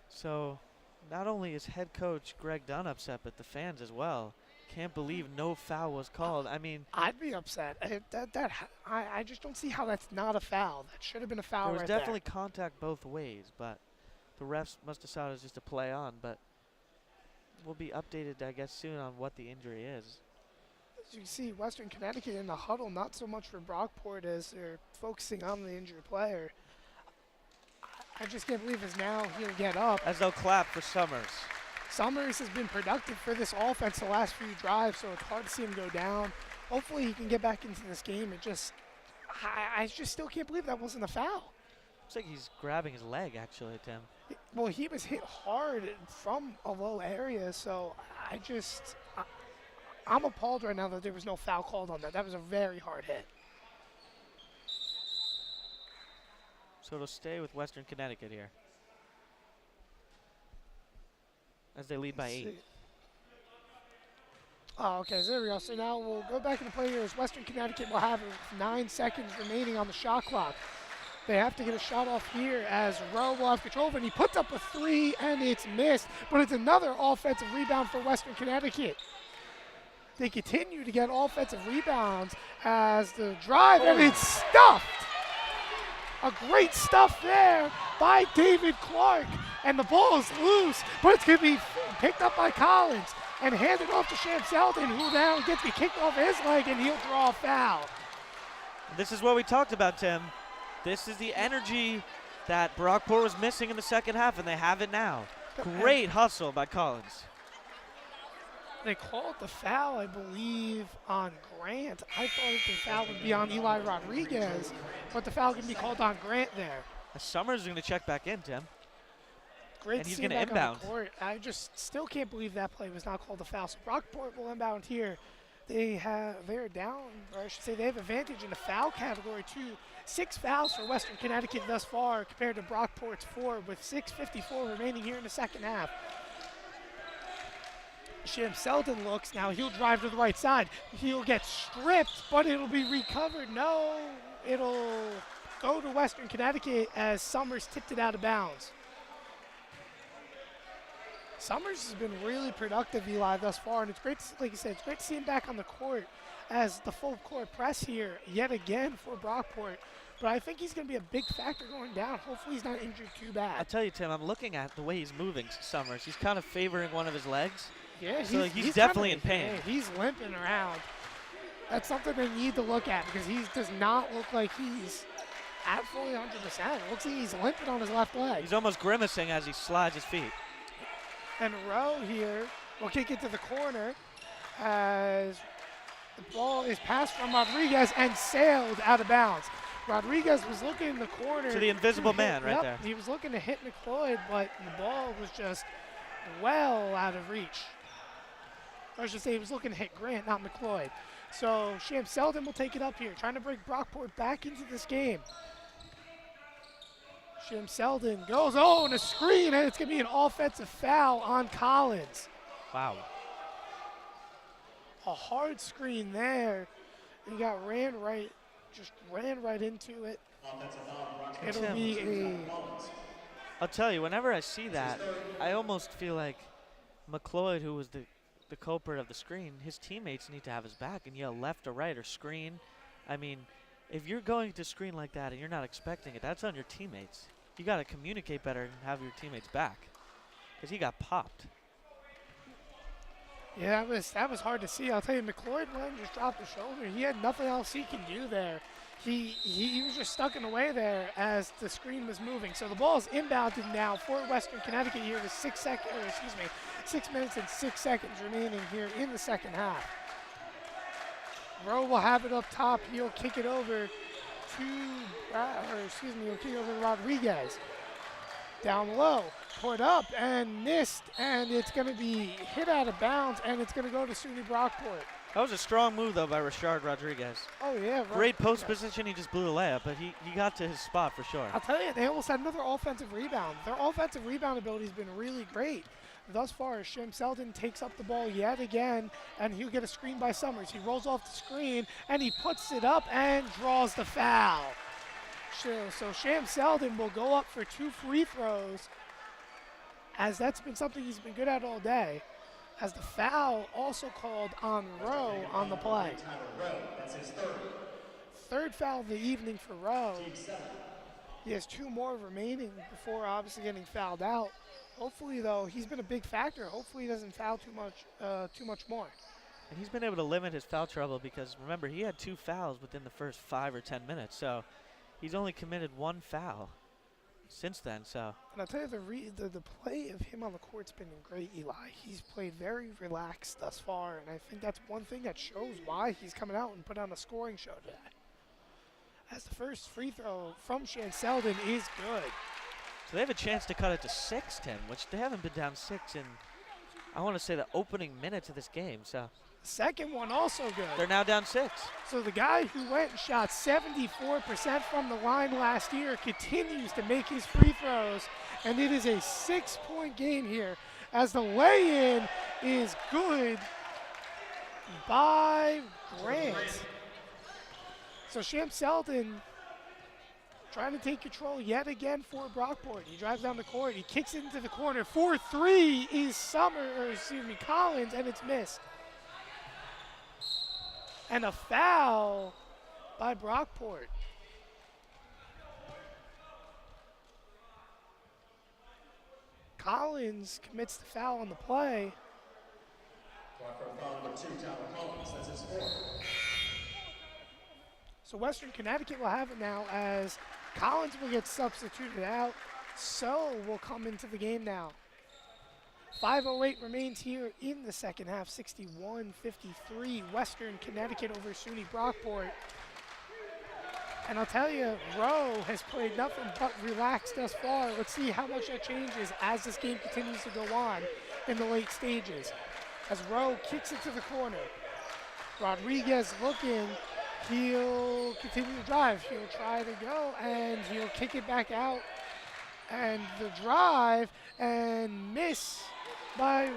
Speaker 2: So not only is head coach Greg Dunn upset, but the fans as well. Can't believe no foul was called. I mean,
Speaker 1: I'd be upset. I just don't see how that's not a foul. That should have been a foul.
Speaker 2: there was
Speaker 1: right
Speaker 2: definitely contact both ways, but the refs must have saw it as just a play on. But we'll be updated, I guess, soon on what the injury is.
Speaker 1: As you can see, Western Connecticut in the huddle, not so much for Brockport as they're focusing on the injured player. I just can't believe is now he'll get up.
Speaker 2: As they'll clap for Summers.
Speaker 1: Summers has been productive for this offense the last few drives, so it's hard to see him go down. Hopefully he can get back into this game. I just still can't believe that wasn't a foul.
Speaker 2: Looks like he's grabbing his leg, actually, Tim.
Speaker 1: Well, he was hit hard from a low area, so I'm appalled right now that there was no foul called on that. That was a very hard hit.
Speaker 2: So it'll stay with Western Connecticut here, as they lead by 8.
Speaker 1: Oh, okay, so there we go. So now we'll go back into play here as Western Connecticut will have 9 seconds remaining on the shot clock. They have to get a shot off here as Rowe will have control of it, and he puts up a 3, and it's missed. But it's another offensive rebound for Western Connecticut. They continue to get offensive rebounds as the drive, and it's stuffed. A great stuff there by David Clark. And the ball is loose, but it's going to be picked up by Collins and handed off to Sham Selden, who now gets the kick off his leg, and he'll draw a foul.
Speaker 2: This is what we talked about, Tim. This is the energy that Brockport was missing in the second half, and they have it now. Great hustle by Collins.
Speaker 1: They called the foul, I believe, on Grant. I thought the foul would be on Eli Rodriguez, but the foul can be called on Grant there.
Speaker 2: Summers is going to check back in, Tim.
Speaker 1: Great
Speaker 2: and he's
Speaker 1: going to
Speaker 2: inbound.
Speaker 1: Court. I just still can't believe that play was not called a foul. So Brockport will inbound here. They're down, or I should say they have advantage in the foul category too. 6 fouls for Western Connecticut thus far compared to Brockport's 4, with 6:54 remaining here in the second half. Sham Selden looks, now he'll drive to the right side. He'll get stripped, but it'll be recovered. No, it'll go to Western Connecticut as Summers tipped it out of bounds. Summers has been really productive, Eli, thus far, and it's great, like you said, it's great to see him back on the court as the full court press here yet again for Brockport. But I think he's going to be a big factor going down. Hopefully he's not injured too bad.
Speaker 2: I'll tell you, Tim, I'm looking at the way he's moving, Summers. He's kind of favoring one of his legs.
Speaker 1: Yeah,
Speaker 2: so he's definitely in pain.
Speaker 1: Yeah, he's limping around. That's something they need to look at because he does not look like he's at fully 100%. It looks like he's limping on his left leg.
Speaker 2: He's almost grimacing as he slides his feet.
Speaker 1: And Rowe here will kick it to the corner as the ball is passed from Rodriguez and sailed out of bounds. Rodriguez was looking in the corner.
Speaker 2: To the invisible man right there.
Speaker 1: He was looking to hit McLeod, but the ball was just well out of reach. Or I should say he was looking to hit Grant, not McLeod. So Sham Selden will take it up here, trying to bring Brockport back into this game. Sham Selden goes, and a screen, and it's going to be an offensive foul on Collins.
Speaker 2: Wow.
Speaker 1: A hard screen there. He ran right into it.
Speaker 3: Offensive foul, Brockport.
Speaker 1: It'll be a...
Speaker 2: I'll tell you, whenever I see that, I almost feel like McLeod, who was the culprit of the screen, his teammates need to have his back and yell left or right or screen. I mean, if you're going to screen like that and you're not expecting it, that's on your teammates. You got to communicate better and have your teammates back, because he got popped.
Speaker 1: Yeah, that was hard to see. I'll tell you, McLeod just dropped his shoulder. He had nothing else he can do there. He was just stuck in the way there as the screen was moving. So the ball is inbounded now for Western Connecticut here with 6 minutes and 6 seconds remaining here in the second half. Rowe will have it up top. He'll kick it over to Rodriguez. Down low, put up and missed, and it's going to be hit out of bounds, and it's going to go to SUNY Brockport.
Speaker 2: That was a strong move, though, by Rashard Rodriguez.
Speaker 1: Oh, yeah.
Speaker 2: Great post position. He just blew the layup, but he got to his spot for sure.
Speaker 1: I'll tell you, they almost had another offensive rebound. Their offensive rebound ability has been really great thus far. Sham Selden takes up the ball yet again, and he'll get a screen by Summers. He rolls off the screen, and he puts it up and draws the foul. So Sham Selden will go up for 2 free throws, as that's been something he's been good at all day, as the foul also called on Rowe on the play.
Speaker 3: That's his third.
Speaker 1: Third foul of the evening for Rowe. He has 2 more remaining before obviously getting fouled out. Hopefully, though, he's been a big factor. Hopefully he doesn't foul too much more.
Speaker 2: And he's been able to limit his foul trouble because, remember, he had 2 fouls within the first 5 or 10 minutes. So he's only committed 1 foul since then. So.
Speaker 1: And I'll tell you, the play of him on the court's been great, Eli. He's played very relaxed thus far, and I think that's one thing that shows why he's coming out and put on a scoring show today. As the first free throw from Sham Selden is good.
Speaker 2: So they have a chance to cut it to 6, Tim, which they haven't been down 6 in, I want to say, the opening minutes of this game. So
Speaker 1: Second one also good.
Speaker 2: they're now down 6.
Speaker 1: So the guy who went and shot 74% from the line last year continues to make his free throws, and it is a 6-point game here as the lay-in is good by Grant. So Sham Selden trying to take control yet again for Brockport. He drives down the court, he kicks it into the corner. 4-3 is Collins, and it's missed. And a foul by Brockport. Collins commits the foul on the play.
Speaker 3: Brockport foul number 2, Tyler Collins. That's his 4th.
Speaker 1: So Western Connecticut will have it now as Collins will get substituted out. So will come into the game now. 5:08 remains here in the second half. 61-53 Western Connecticut over SUNY Brockport. And I'll tell you, Rowe has played nothing but relaxed thus far. Let's see how much that changes as this game continues to go on in the late stages. As Rowe kicks it to the corner. Rodriguez looking. He'll continue to drive. He'll try to go, and he'll kick it back out. And the drive, and miss by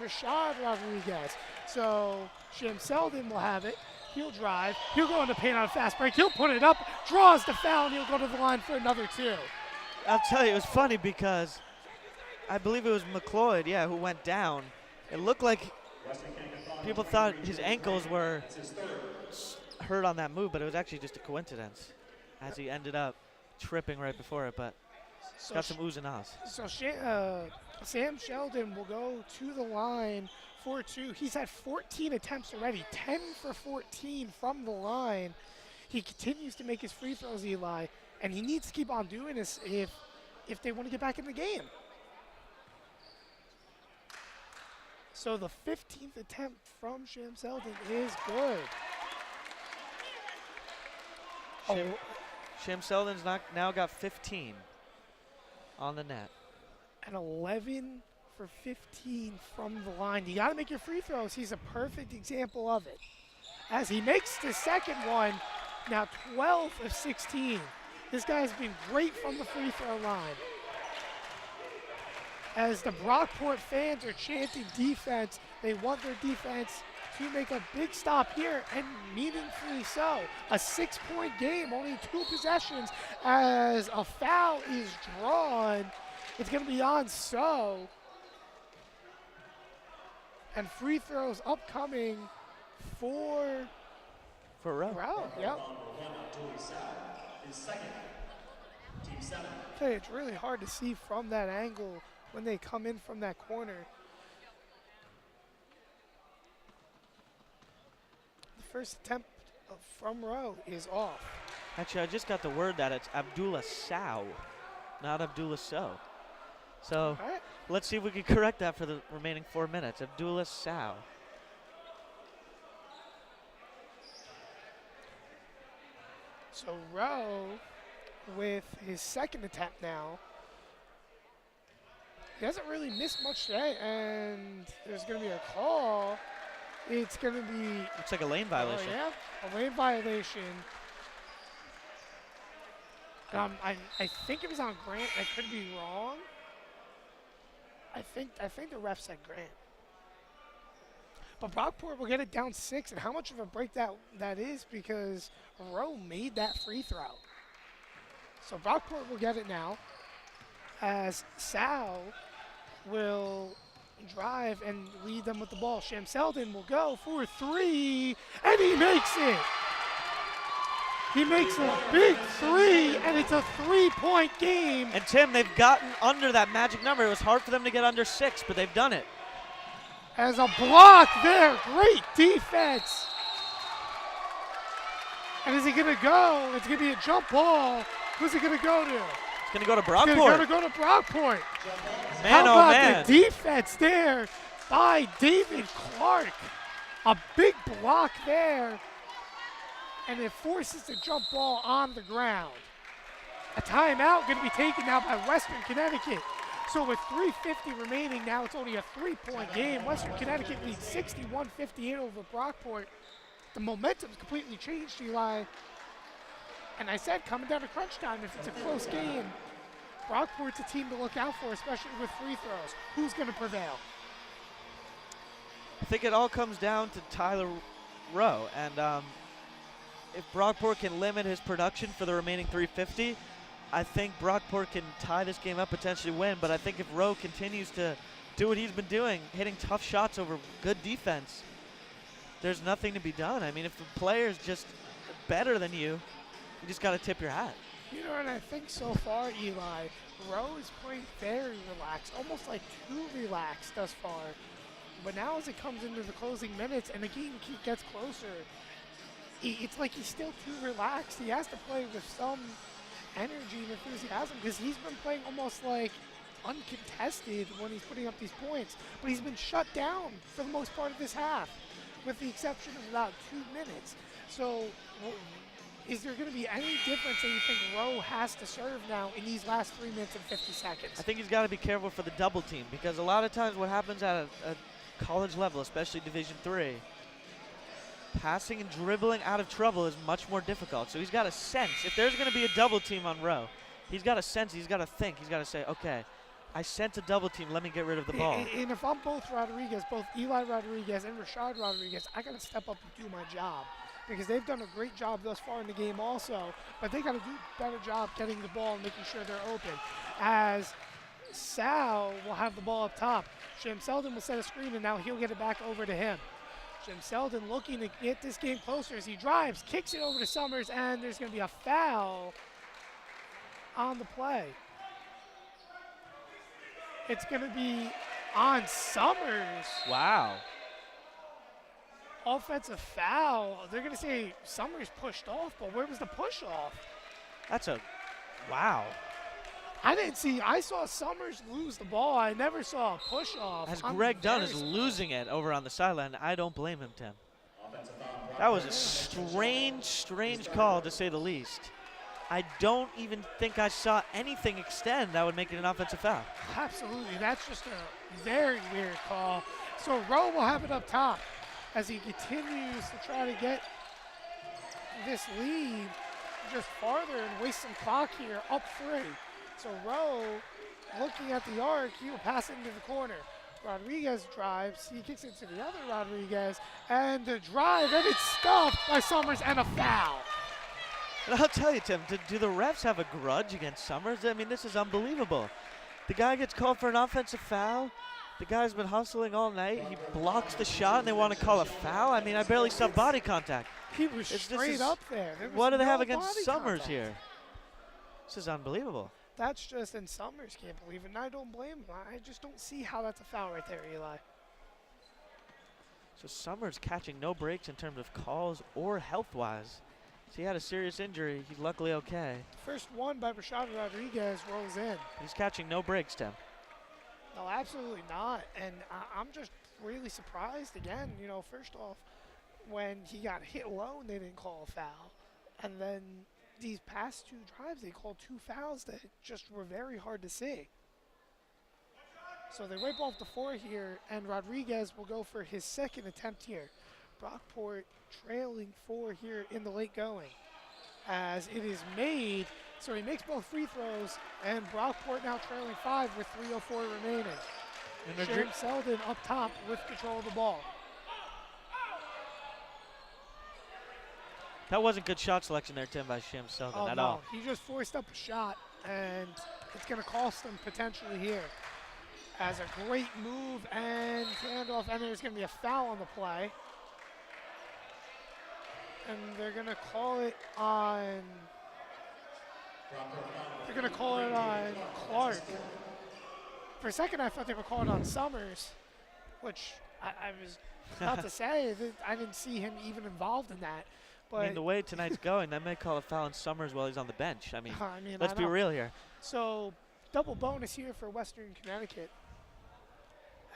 Speaker 1: Rashard Rodriguez. So Sham Selden will have it. He'll drive. He'll go in the paint on a fast break. He'll put it up, draws the foul, and he'll go to the line for another 2.
Speaker 2: I'll tell you, it was funny because I believe it was McLeod, who went down. It looked like people thought his ankles were hurt on that move, but it was actually just a coincidence as he ended up tripping right before it, but
Speaker 1: So
Speaker 2: got some oohs and ahs.
Speaker 1: So Sam Sheldon will go to the line for 2. He's had 14 attempts already, 10 for 14 from the line. He continues to make his free throws, Eli, and he needs to keep on doing this if they want to get back in the game. So the 15th attempt from Sham Selden is good.
Speaker 2: Sham Selden's now got 15 on the net.
Speaker 1: And 11 for 15 from the line. You got to make your free throws. He's a perfect example of it. As he makes the second one, now 12 of 16. This guy's been great from the free throw line. As the Brockport fans are chanting defense, they want their defense to make a big stop here, and meaningfully so. A 6-point game, only 2 possessions, as a foul is drawn. It's going to be on So. And free throws upcoming for
Speaker 2: Rowe.
Speaker 1: Yep. Okay, it's really hard to see from that angle when they come in from that corner. The first attempt from Rowe is off.
Speaker 2: Actually, I just got the word that it's Abdullah Sow, not Abdullah So. So
Speaker 1: All right.
Speaker 2: let's see if we can correct that for the remaining 4 minutes. Abdullah Sow.
Speaker 1: So Rowe with his second attempt now. He hasn't really missed much today, and there's going to be a call. It's going to be...
Speaker 2: Looks like a lane violation.
Speaker 1: Oh, yeah, a lane violation. I think it was on Grant. I could be wrong. I think the ref said Grant. But Brockport will get it down 6, and how much of a break that is, because Rowe made that free throw. So Brockport will get it now, as Sal will drive and lead them with the ball. Sham Selden will go for 3, and he makes it. He makes a big 3, and it's a 3-point game.
Speaker 2: And Tim, they've gotten under that magic number. It was hard for them to get under 6, but they've done it.
Speaker 1: As a block there, great defense. And is he going to go? It's going to be a jump ball. Who's he going to go to?
Speaker 2: It's going to go to
Speaker 1: He's going
Speaker 2: Brockport.
Speaker 1: to go to Brockport.
Speaker 2: Man,
Speaker 1: How
Speaker 2: oh
Speaker 1: about
Speaker 2: man.
Speaker 1: the defense there by David Clark? A big block there. And it forces the jump ball on the ground. A timeout going to be taken now by Western Connecticut. So with 3:50 remaining, now it's only a 3-point game. Western Connecticut leads 61-58 over Brockport. The momentum's completely changed, Eli. And I said, coming down to crunch time, if it's a close game, Brockport's a team to look out for, especially with free throws. Who's going to prevail?
Speaker 2: I think it all comes down to Tyler Rowe. And if Brockport can limit his production for the remaining 3:50, I think Brockport can tie this game up, potentially win. But I think if Rowe continues to do what he's been doing, hitting tough shots over good defense, there's nothing to be done. I mean, if the player's just better than you, you just got to tip your hat.
Speaker 1: You know, and I think so far, Eli, Rowe is playing very relaxed, almost like too relaxed thus far. But now as it comes into the closing minutes and the game gets closer, it's like he's still too relaxed. He has to play with some energy and enthusiasm because he's been playing almost like uncontested when he's putting up these points. But he's been shut down for the most part of this half, with the exception of about 2 minutes. So is there going to be any difference that you think Rowe has to serve now in these last 3 minutes and 50 seconds?
Speaker 2: I think he's got to be careful for the double team, because a lot of times what happens at a college level, especially Division III, passing and dribbling out of trouble is much more difficult. So he's got to sense, if there's going to be a double team on Rowe, he's got to sense, he's got to think, he's got to say, okay, I sense a double team, let me get rid of the ball.
Speaker 1: And if I'm both Rodriguez, both Eli Rodriguez and Rashad Rodriguez, I got to step up and do my job, because they've done a great job thus far in the game also, but they got to do a better job getting the ball and making sure they're open. As Sal will have the ball up top, Sham Selden will set a screen, and now he'll get it back over to him. Sham Selden looking to get this game closer as he drives, kicks it over to Summers, and there's going to be a foul on the play. It's going to be on Summers.
Speaker 2: Wow.
Speaker 1: offensive foul. They're going to say Summers pushed off, but where was the push off?
Speaker 2: That's a, wow.
Speaker 1: I saw Summers lose the ball. I never saw a push off.
Speaker 2: As
Speaker 1: I'm
Speaker 2: Greg Dunn
Speaker 1: very
Speaker 2: is
Speaker 1: surprised.
Speaker 2: losing it over on the sideline, I don't blame him, Tim.
Speaker 3: Offensive foul.
Speaker 2: That was a strange call, to say the least. I don't even think I saw anything extend that would make it an offensive foul.
Speaker 1: Absolutely. That's just a very weird call. So Rowe will have it up top as he continues to try to get this lead just farther and waste some clock here, up 3. So Rowe, looking at the arc, he will pass it into the corner. Rodriguez drives, he kicks it to the other Rodriguez, and the drive, and it's stuffed by Summers, and a foul.
Speaker 2: And I'll tell you, Tim, do the refs have a grudge against Summers? I mean, this is unbelievable. The guy gets called for an offensive foul. The guy's been hustling all night. He blocks the shot, and they want to call a foul? I mean, I barely saw body contact.
Speaker 1: He was straight up there. There was
Speaker 2: What do they
Speaker 1: no
Speaker 2: have against
Speaker 1: body
Speaker 2: Summers
Speaker 1: contact.
Speaker 2: here? This is unbelievable.
Speaker 1: That's just, and Summers can't believe it, and I don't blame him. I just don't see how that's a foul right there, Eli.
Speaker 2: So Summers catching no breaks in terms of calls or health-wise. So he had a serious injury. He's luckily okay.
Speaker 1: First one by Rashad Rodriguez rolls in.
Speaker 2: He's catching no breaks, Tim.
Speaker 1: No, absolutely not. And I'm just really surprised again. You know, first off, when he got hit low and they didn't call a foul. And then these past 2 drives, they called 2 fouls that just were very hard to see. So they wipe off the 4 here, and Rodriguez will go for his second attempt here. Brockport trailing 4 here in the late going. As it is made, so he makes both free throws, and Brockport now trailing 5 with 3:04 remaining. Shane Selden up top with control of the ball.
Speaker 2: That wasn't good shot selection there, Tim, by Sham Selden at all.
Speaker 1: He just forced up a shot, and it's going to cost him potentially here. As a great move and handoff, and there's going to be a foul on the play. And they're going to call it on Clark. For a second, I thought they were calling on Summers, which I was about to say that I didn't see him even involved in that. But
Speaker 2: I mean, the way tonight's going, they may call a foul on Summers while he's on the bench. I mean, let's
Speaker 1: I
Speaker 2: be
Speaker 1: know.
Speaker 2: real here.
Speaker 1: So double bonus here for Western Connecticut,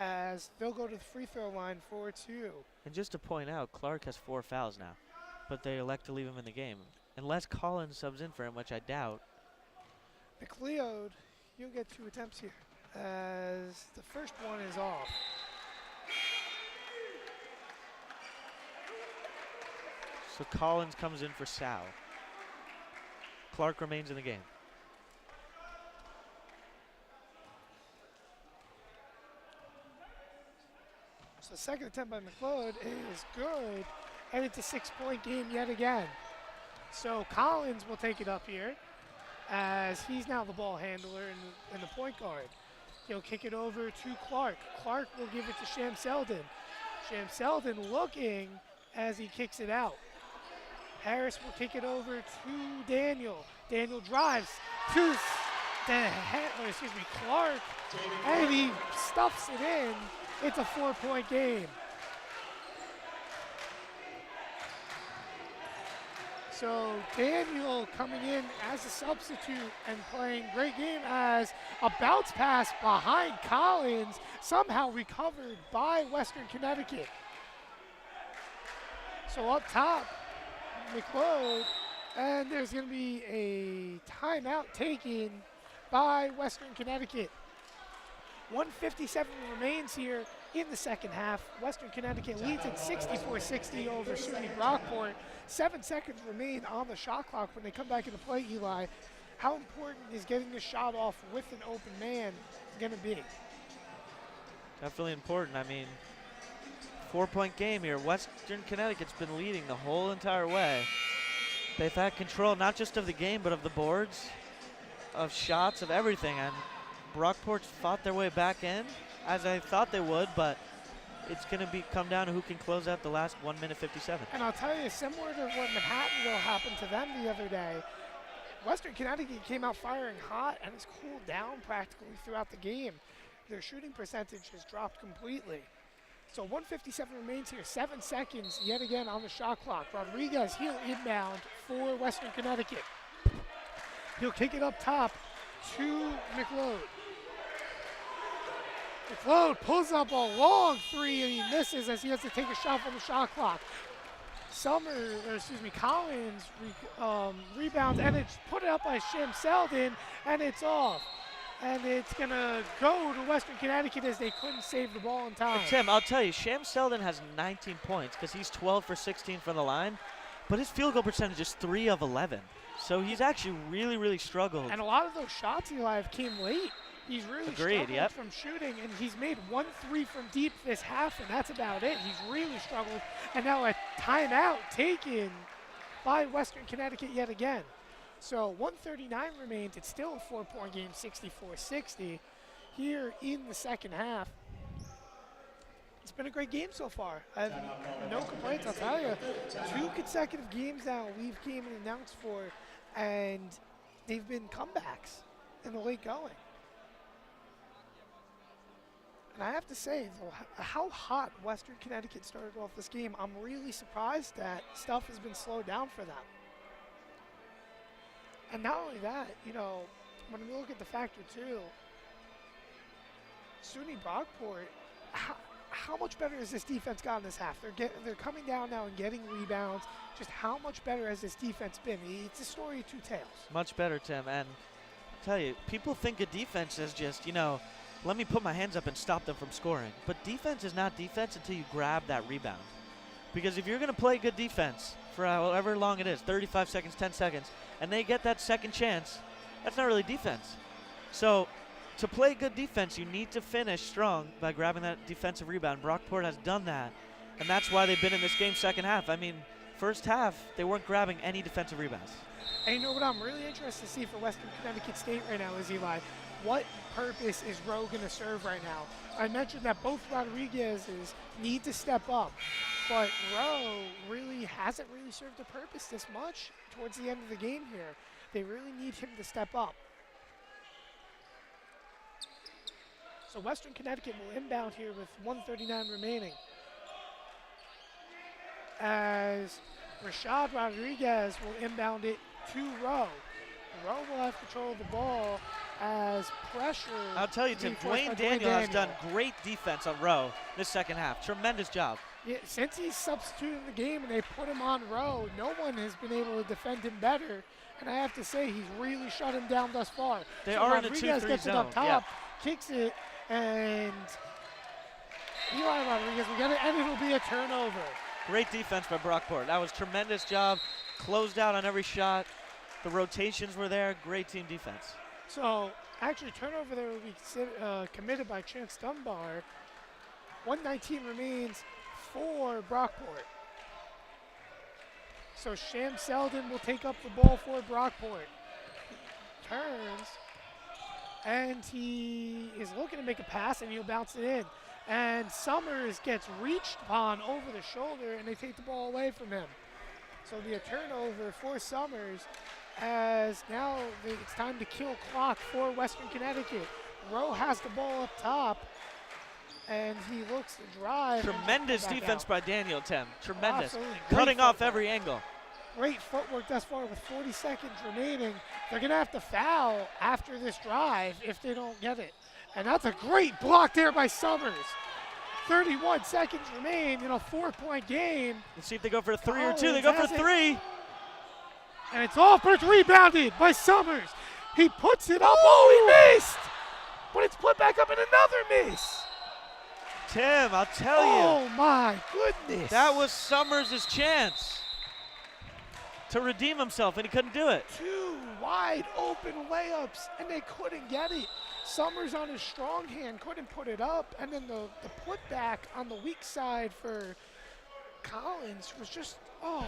Speaker 1: as they'll go to the free throw line for 2.
Speaker 2: And just to point out, Clark has 4 fouls now, but they elect to leave him in the game. Unless Collins subs in for him, which I doubt.
Speaker 1: McLeod, you'll get 2 attempts here, as the first one is off.
Speaker 2: So Collins comes in for Sal. Clark remains in the game.
Speaker 1: So second attempt by McLeod is good, and it's a 6-point game yet again. So Collins will take it up here, as he's now the ball handler and the point guard. He'll kick it over to Clark. Clark will give it to Sham Selden. Sham Selden looking as he kicks it out. Harris will kick it over to Daniel. Daniel drives to Clark, and he stuffs it in. It's a 4-point game. So Daniel coming in as a substitute and playing great game, as a bounce pass behind Collins, somehow recovered by Western Connecticut. So up top, McLeod, and there's going to be a timeout taken by Western Connecticut. 1:57 remains here in the second half. Western Connecticut leads at 64-60 over SUNY Brockport. 7 seconds remain on the shot clock when they come back into play, Eli. How important is getting the shot off with an open man going to be?
Speaker 2: Definitely important. I mean, 4-point game here. Western Connecticut's been leading the whole entire way. They've had control not just of the game, but of the boards, of shots, of everything. And Brockport's fought their way back in, as I thought they would, but it's going to come down to who can close out the last 1 minute 57.
Speaker 1: And I'll tell you, similar to what Manhattanville happened to them the other day, Western Connecticut came out firing hot and has cooled down practically throughout the game. Their shooting percentage has dropped completely. So 157 remains here, 7 seconds yet again on the shot clock. Rodriguez, he'll inbound for Western Connecticut. He'll kick it up top to McLeod. McLeod pulls up a long three and he misses as he has to take a shot from the shot clock. Collins rebounds and it's put up by Shim Selden and it's off. And it's going to go to Western Connecticut as they couldn't save the ball in time.
Speaker 2: Tim, I'll tell you, Sham Selden has 19 points because he's 12 for 16 from the line, but his field goal percentage is 3 of 11. So he's actually really, really struggled.
Speaker 1: And a lot of those shots Eli came late. He's really struggled from shooting, and he's made 1 3 from deep this half, and that's about it. He's really struggled. And now a timeout taken by Western Connecticut yet again. So 139 remains. It's still a 4-point game, 64-60 here in the second half. It's been a great game so far. I have no complaints, I'll tell you. 2 consecutive games now we've came and announced for, and they've been comebacks in the late going. And I have to say, how hot Western Connecticut started off this game, I'm really surprised that stuff has been slowed down for them. And not only that, you know, when we look at the factor too, SUNY Brockport, how much better has this defense gotten this half? They're coming down now and getting rebounds. Just how much better has this defense been? It's a story of 2 tales.
Speaker 2: Much better, Tim. And I'll tell you, people think of defense as just, you know, let me put my hands up and stop them from scoring. But defense is not defense until you grab that rebound. Because if you're going to play good defense for however long it is, 35 seconds, 10 seconds, and they get that second chance, that's not really defense. So to play good defense, you need to finish strong by grabbing that defensive rebound. Brockport has done that, and that's why they've been in this game second half. I mean, first half, they weren't grabbing any defensive rebounds.
Speaker 1: And you know what I'm really interested to see for Western Connecticut State right now is, Eli, what purpose is Rowe going to serve right now? I mentioned that both Rodriguez's need to step up, but Rowe really hasn't really served a purpose this much towards the end of the game here. They really need him to step up. So Western Connecticut will inbound here with 1:39 remaining. As Rashad Rodriguez will inbound it to Rowe. Rowe will have control of the ball as pressure.
Speaker 2: I'll tell you, Tim, Dwayne Daniel has done great defense on Rowe this second half. Tremendous job.
Speaker 1: Yeah, since he's substituted in the game and they put him on Rowe, no one has been able to defend him better. And I have to say, he's really shut him down thus far.
Speaker 2: They
Speaker 1: so
Speaker 2: are
Speaker 1: Rodriguez
Speaker 2: in a 2-3
Speaker 1: gets
Speaker 2: zone.
Speaker 1: It up top, kicks it, and Eli Rodriguez will get it, and it'll be a turnover.
Speaker 2: Great defense by Brockport. That was tremendous job. Closed out on every shot. The rotations were there. Great team defense.
Speaker 1: So, actually, turnover there will be committed by Chance Dunbar. 1:19 remains for Brockport. So, Sham Selden will take up the ball for Brockport. Turns, and he is looking to make a pass, and he'll bounce it in. And Summers gets reached upon over the shoulder, and they take the ball away from him. So it'll be a turnover for Summers, as now it's time to kill clock for Western Connecticut. Rowe has the ball up top, and he looks to drive.
Speaker 2: Tremendous defense by Daniel, Tim. Tremendous.
Speaker 1: Absolutely.
Speaker 2: Cutting off every angle.
Speaker 1: Great footwork thus far with 40 seconds remaining. They're going to have to foul after this drive if they don't get it. And that's a great block there by Summers. 31 seconds remain in a 4-point game.
Speaker 2: Let's see if they go for a 3 or 2. They go for 3.
Speaker 1: And it's off, but it's rebounded by Summers. He puts it up. Oh, he missed. But it's put back up in another miss.
Speaker 2: Tim, I'll tell you.
Speaker 1: Oh, my goodness.
Speaker 2: That was Summers' chance to redeem himself, and he couldn't do it.
Speaker 1: 2 wide open layups, and they couldn't get it. Summers on his strong hand couldn't put it up, and then the putback on the weak side for Collins was just, oh,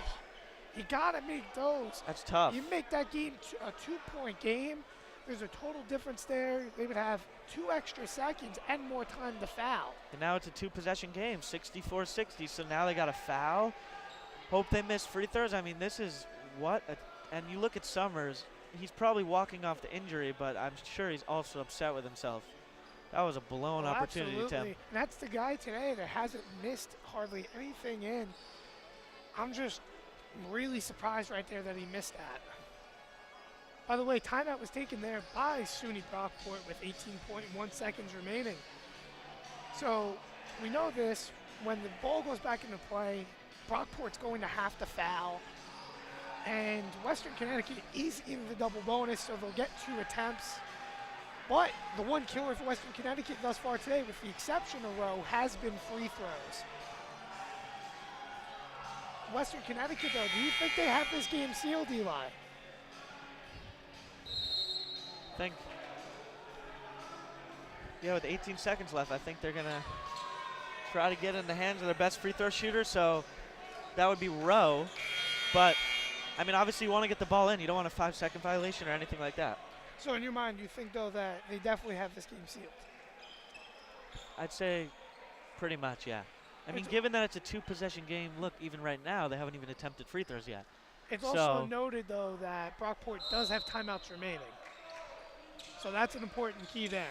Speaker 1: you gotta make those.
Speaker 2: That's tough.
Speaker 1: You make that game a 2-point game, there's a total difference there. They would have 2 extra seconds and more time to foul.
Speaker 2: And now it's a 2-possession game, 64-60, so now they got a foul. Hope they miss free throws. I mean, this is and you look at Summers, he's probably walking off the injury, but I'm sure he's also upset with himself. That was a blown opportunity,
Speaker 1: Absolutely.
Speaker 2: Tim.
Speaker 1: And that's the guy today that hasn't missed hardly anything in. I'm just really surprised right there that he missed that. By the way, timeout was taken there by SUNY Brockport with 18.1 seconds remaining. So we know this, when the ball goes back into play, Brockport's going to have to foul. And Western Connecticut is in the double bonus, so they'll get 2 attempts. But the one killer for Western Connecticut thus far today, with the exception of Rowe, has been free throws. Western Connecticut, though, do you think they have this game sealed, Eli?
Speaker 2: With 18 seconds left, I think they're going to try to get in the hands of their best free throw shooter, so that would be Rowe. But, I mean, obviously you want to get the ball in. You don't want a 5-second violation or anything like that.
Speaker 1: So in your mind, you think, though, that they definitely have this game sealed?
Speaker 2: I'd say pretty much, yeah. I mean, given that it's a 2-possession game, look, even right now, they haven't even attempted free throws yet.
Speaker 1: It's also noted, though, that Brockport does have timeouts remaining. So that's an important key there.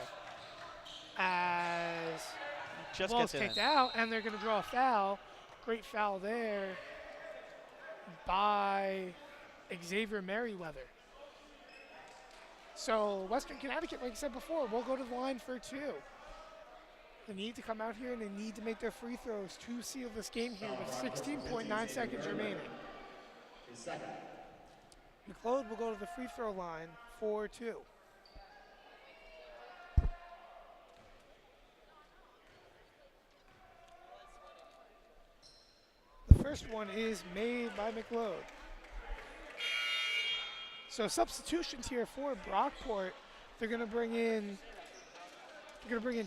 Speaker 1: As the ball's kicked out, and they're going to draw a foul. Great foul there by Xavier Merriweather. So Western Connecticut, like I said before, will go to the line for 2. They need to come out here and they need to make their free throws to seal this game here with 16.9 seconds remaining. McLeod will go to the free throw line for 2. The first one is made by McLeod. So substitutions here for Brockport. They're going to bring in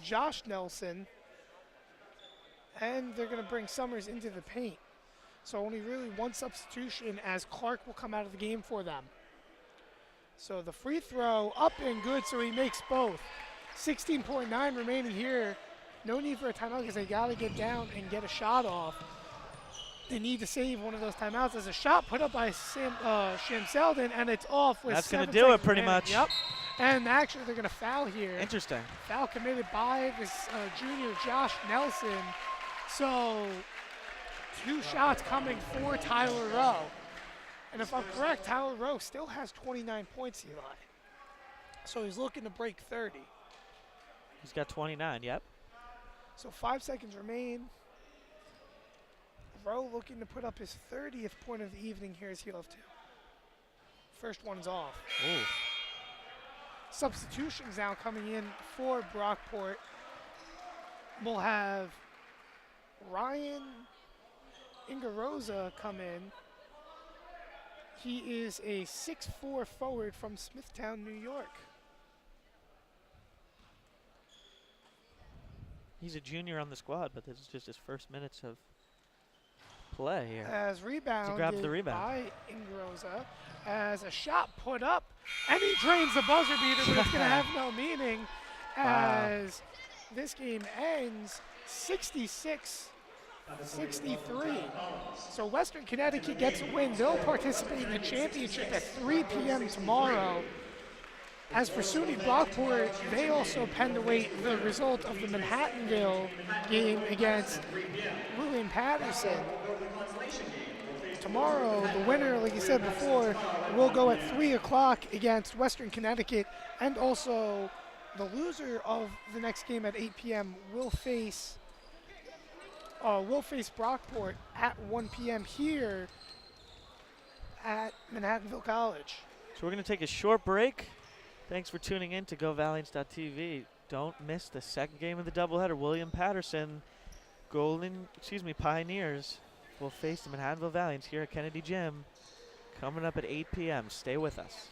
Speaker 1: Josh Nelson, and they're going to bring Summers into the paint. So only really one substitution, as Clark will come out of the game for them. So the free throw up and good, so he makes both. 16.9 remaining here. No need for a timeout because they got to get down and get a shot off. They need to save one of those timeouts. There's a shot put up by Sham Selden, and it's off with 7 seconds.
Speaker 2: That's going to do it pretty much.
Speaker 1: Yep. And actually, they're going to foul here.
Speaker 2: Interesting.
Speaker 1: Foul committed by this junior, Josh Nelson. So 2 shots coming for Tyler Rowe. And if I'm correct, Tyler Rowe still has 29 points, Eli. So he's looking to break 30.
Speaker 2: He's got 29, yep.
Speaker 1: So 5 seconds remain. Rowe looking to put up his 30th point of the evening here as he'll have 2. First one's off.
Speaker 2: Ooh.
Speaker 1: Substitutions now coming in for Brockport. We'll have Ryan Ingarosa come in. He is a 6'4" forward from Smithtown, New York.
Speaker 2: He's a junior on the squad, but this is just his first minutes of play here.
Speaker 1: As rebounded
Speaker 2: grabs the rebound
Speaker 1: by Ingroza, as a shot put up, and he drains the buzzer beater, but it's going to have no meaning as this game ends 66-63. So Western Connecticut gets a win. They'll participate in the championship at 3 p.m. tomorrow. As for SUNY Brockport, they also penned away the result of the Manhattanville game against William Patterson. Tomorrow, the winner, like you said before, will go at 3 o'clock against Western Connecticut, and also the loser of the next game at 8 p.m. will face Brockport at 1 p.m. here at Manhattanville College.
Speaker 2: So we're going to take a short break. Thanks for tuning in to GoValiants.tv. Don't miss the second game of the doubleheader. William Patterson, Pioneers will face the Manhattanville Valiants here at Kennedy Gym coming up at 8 p.m. Stay with us.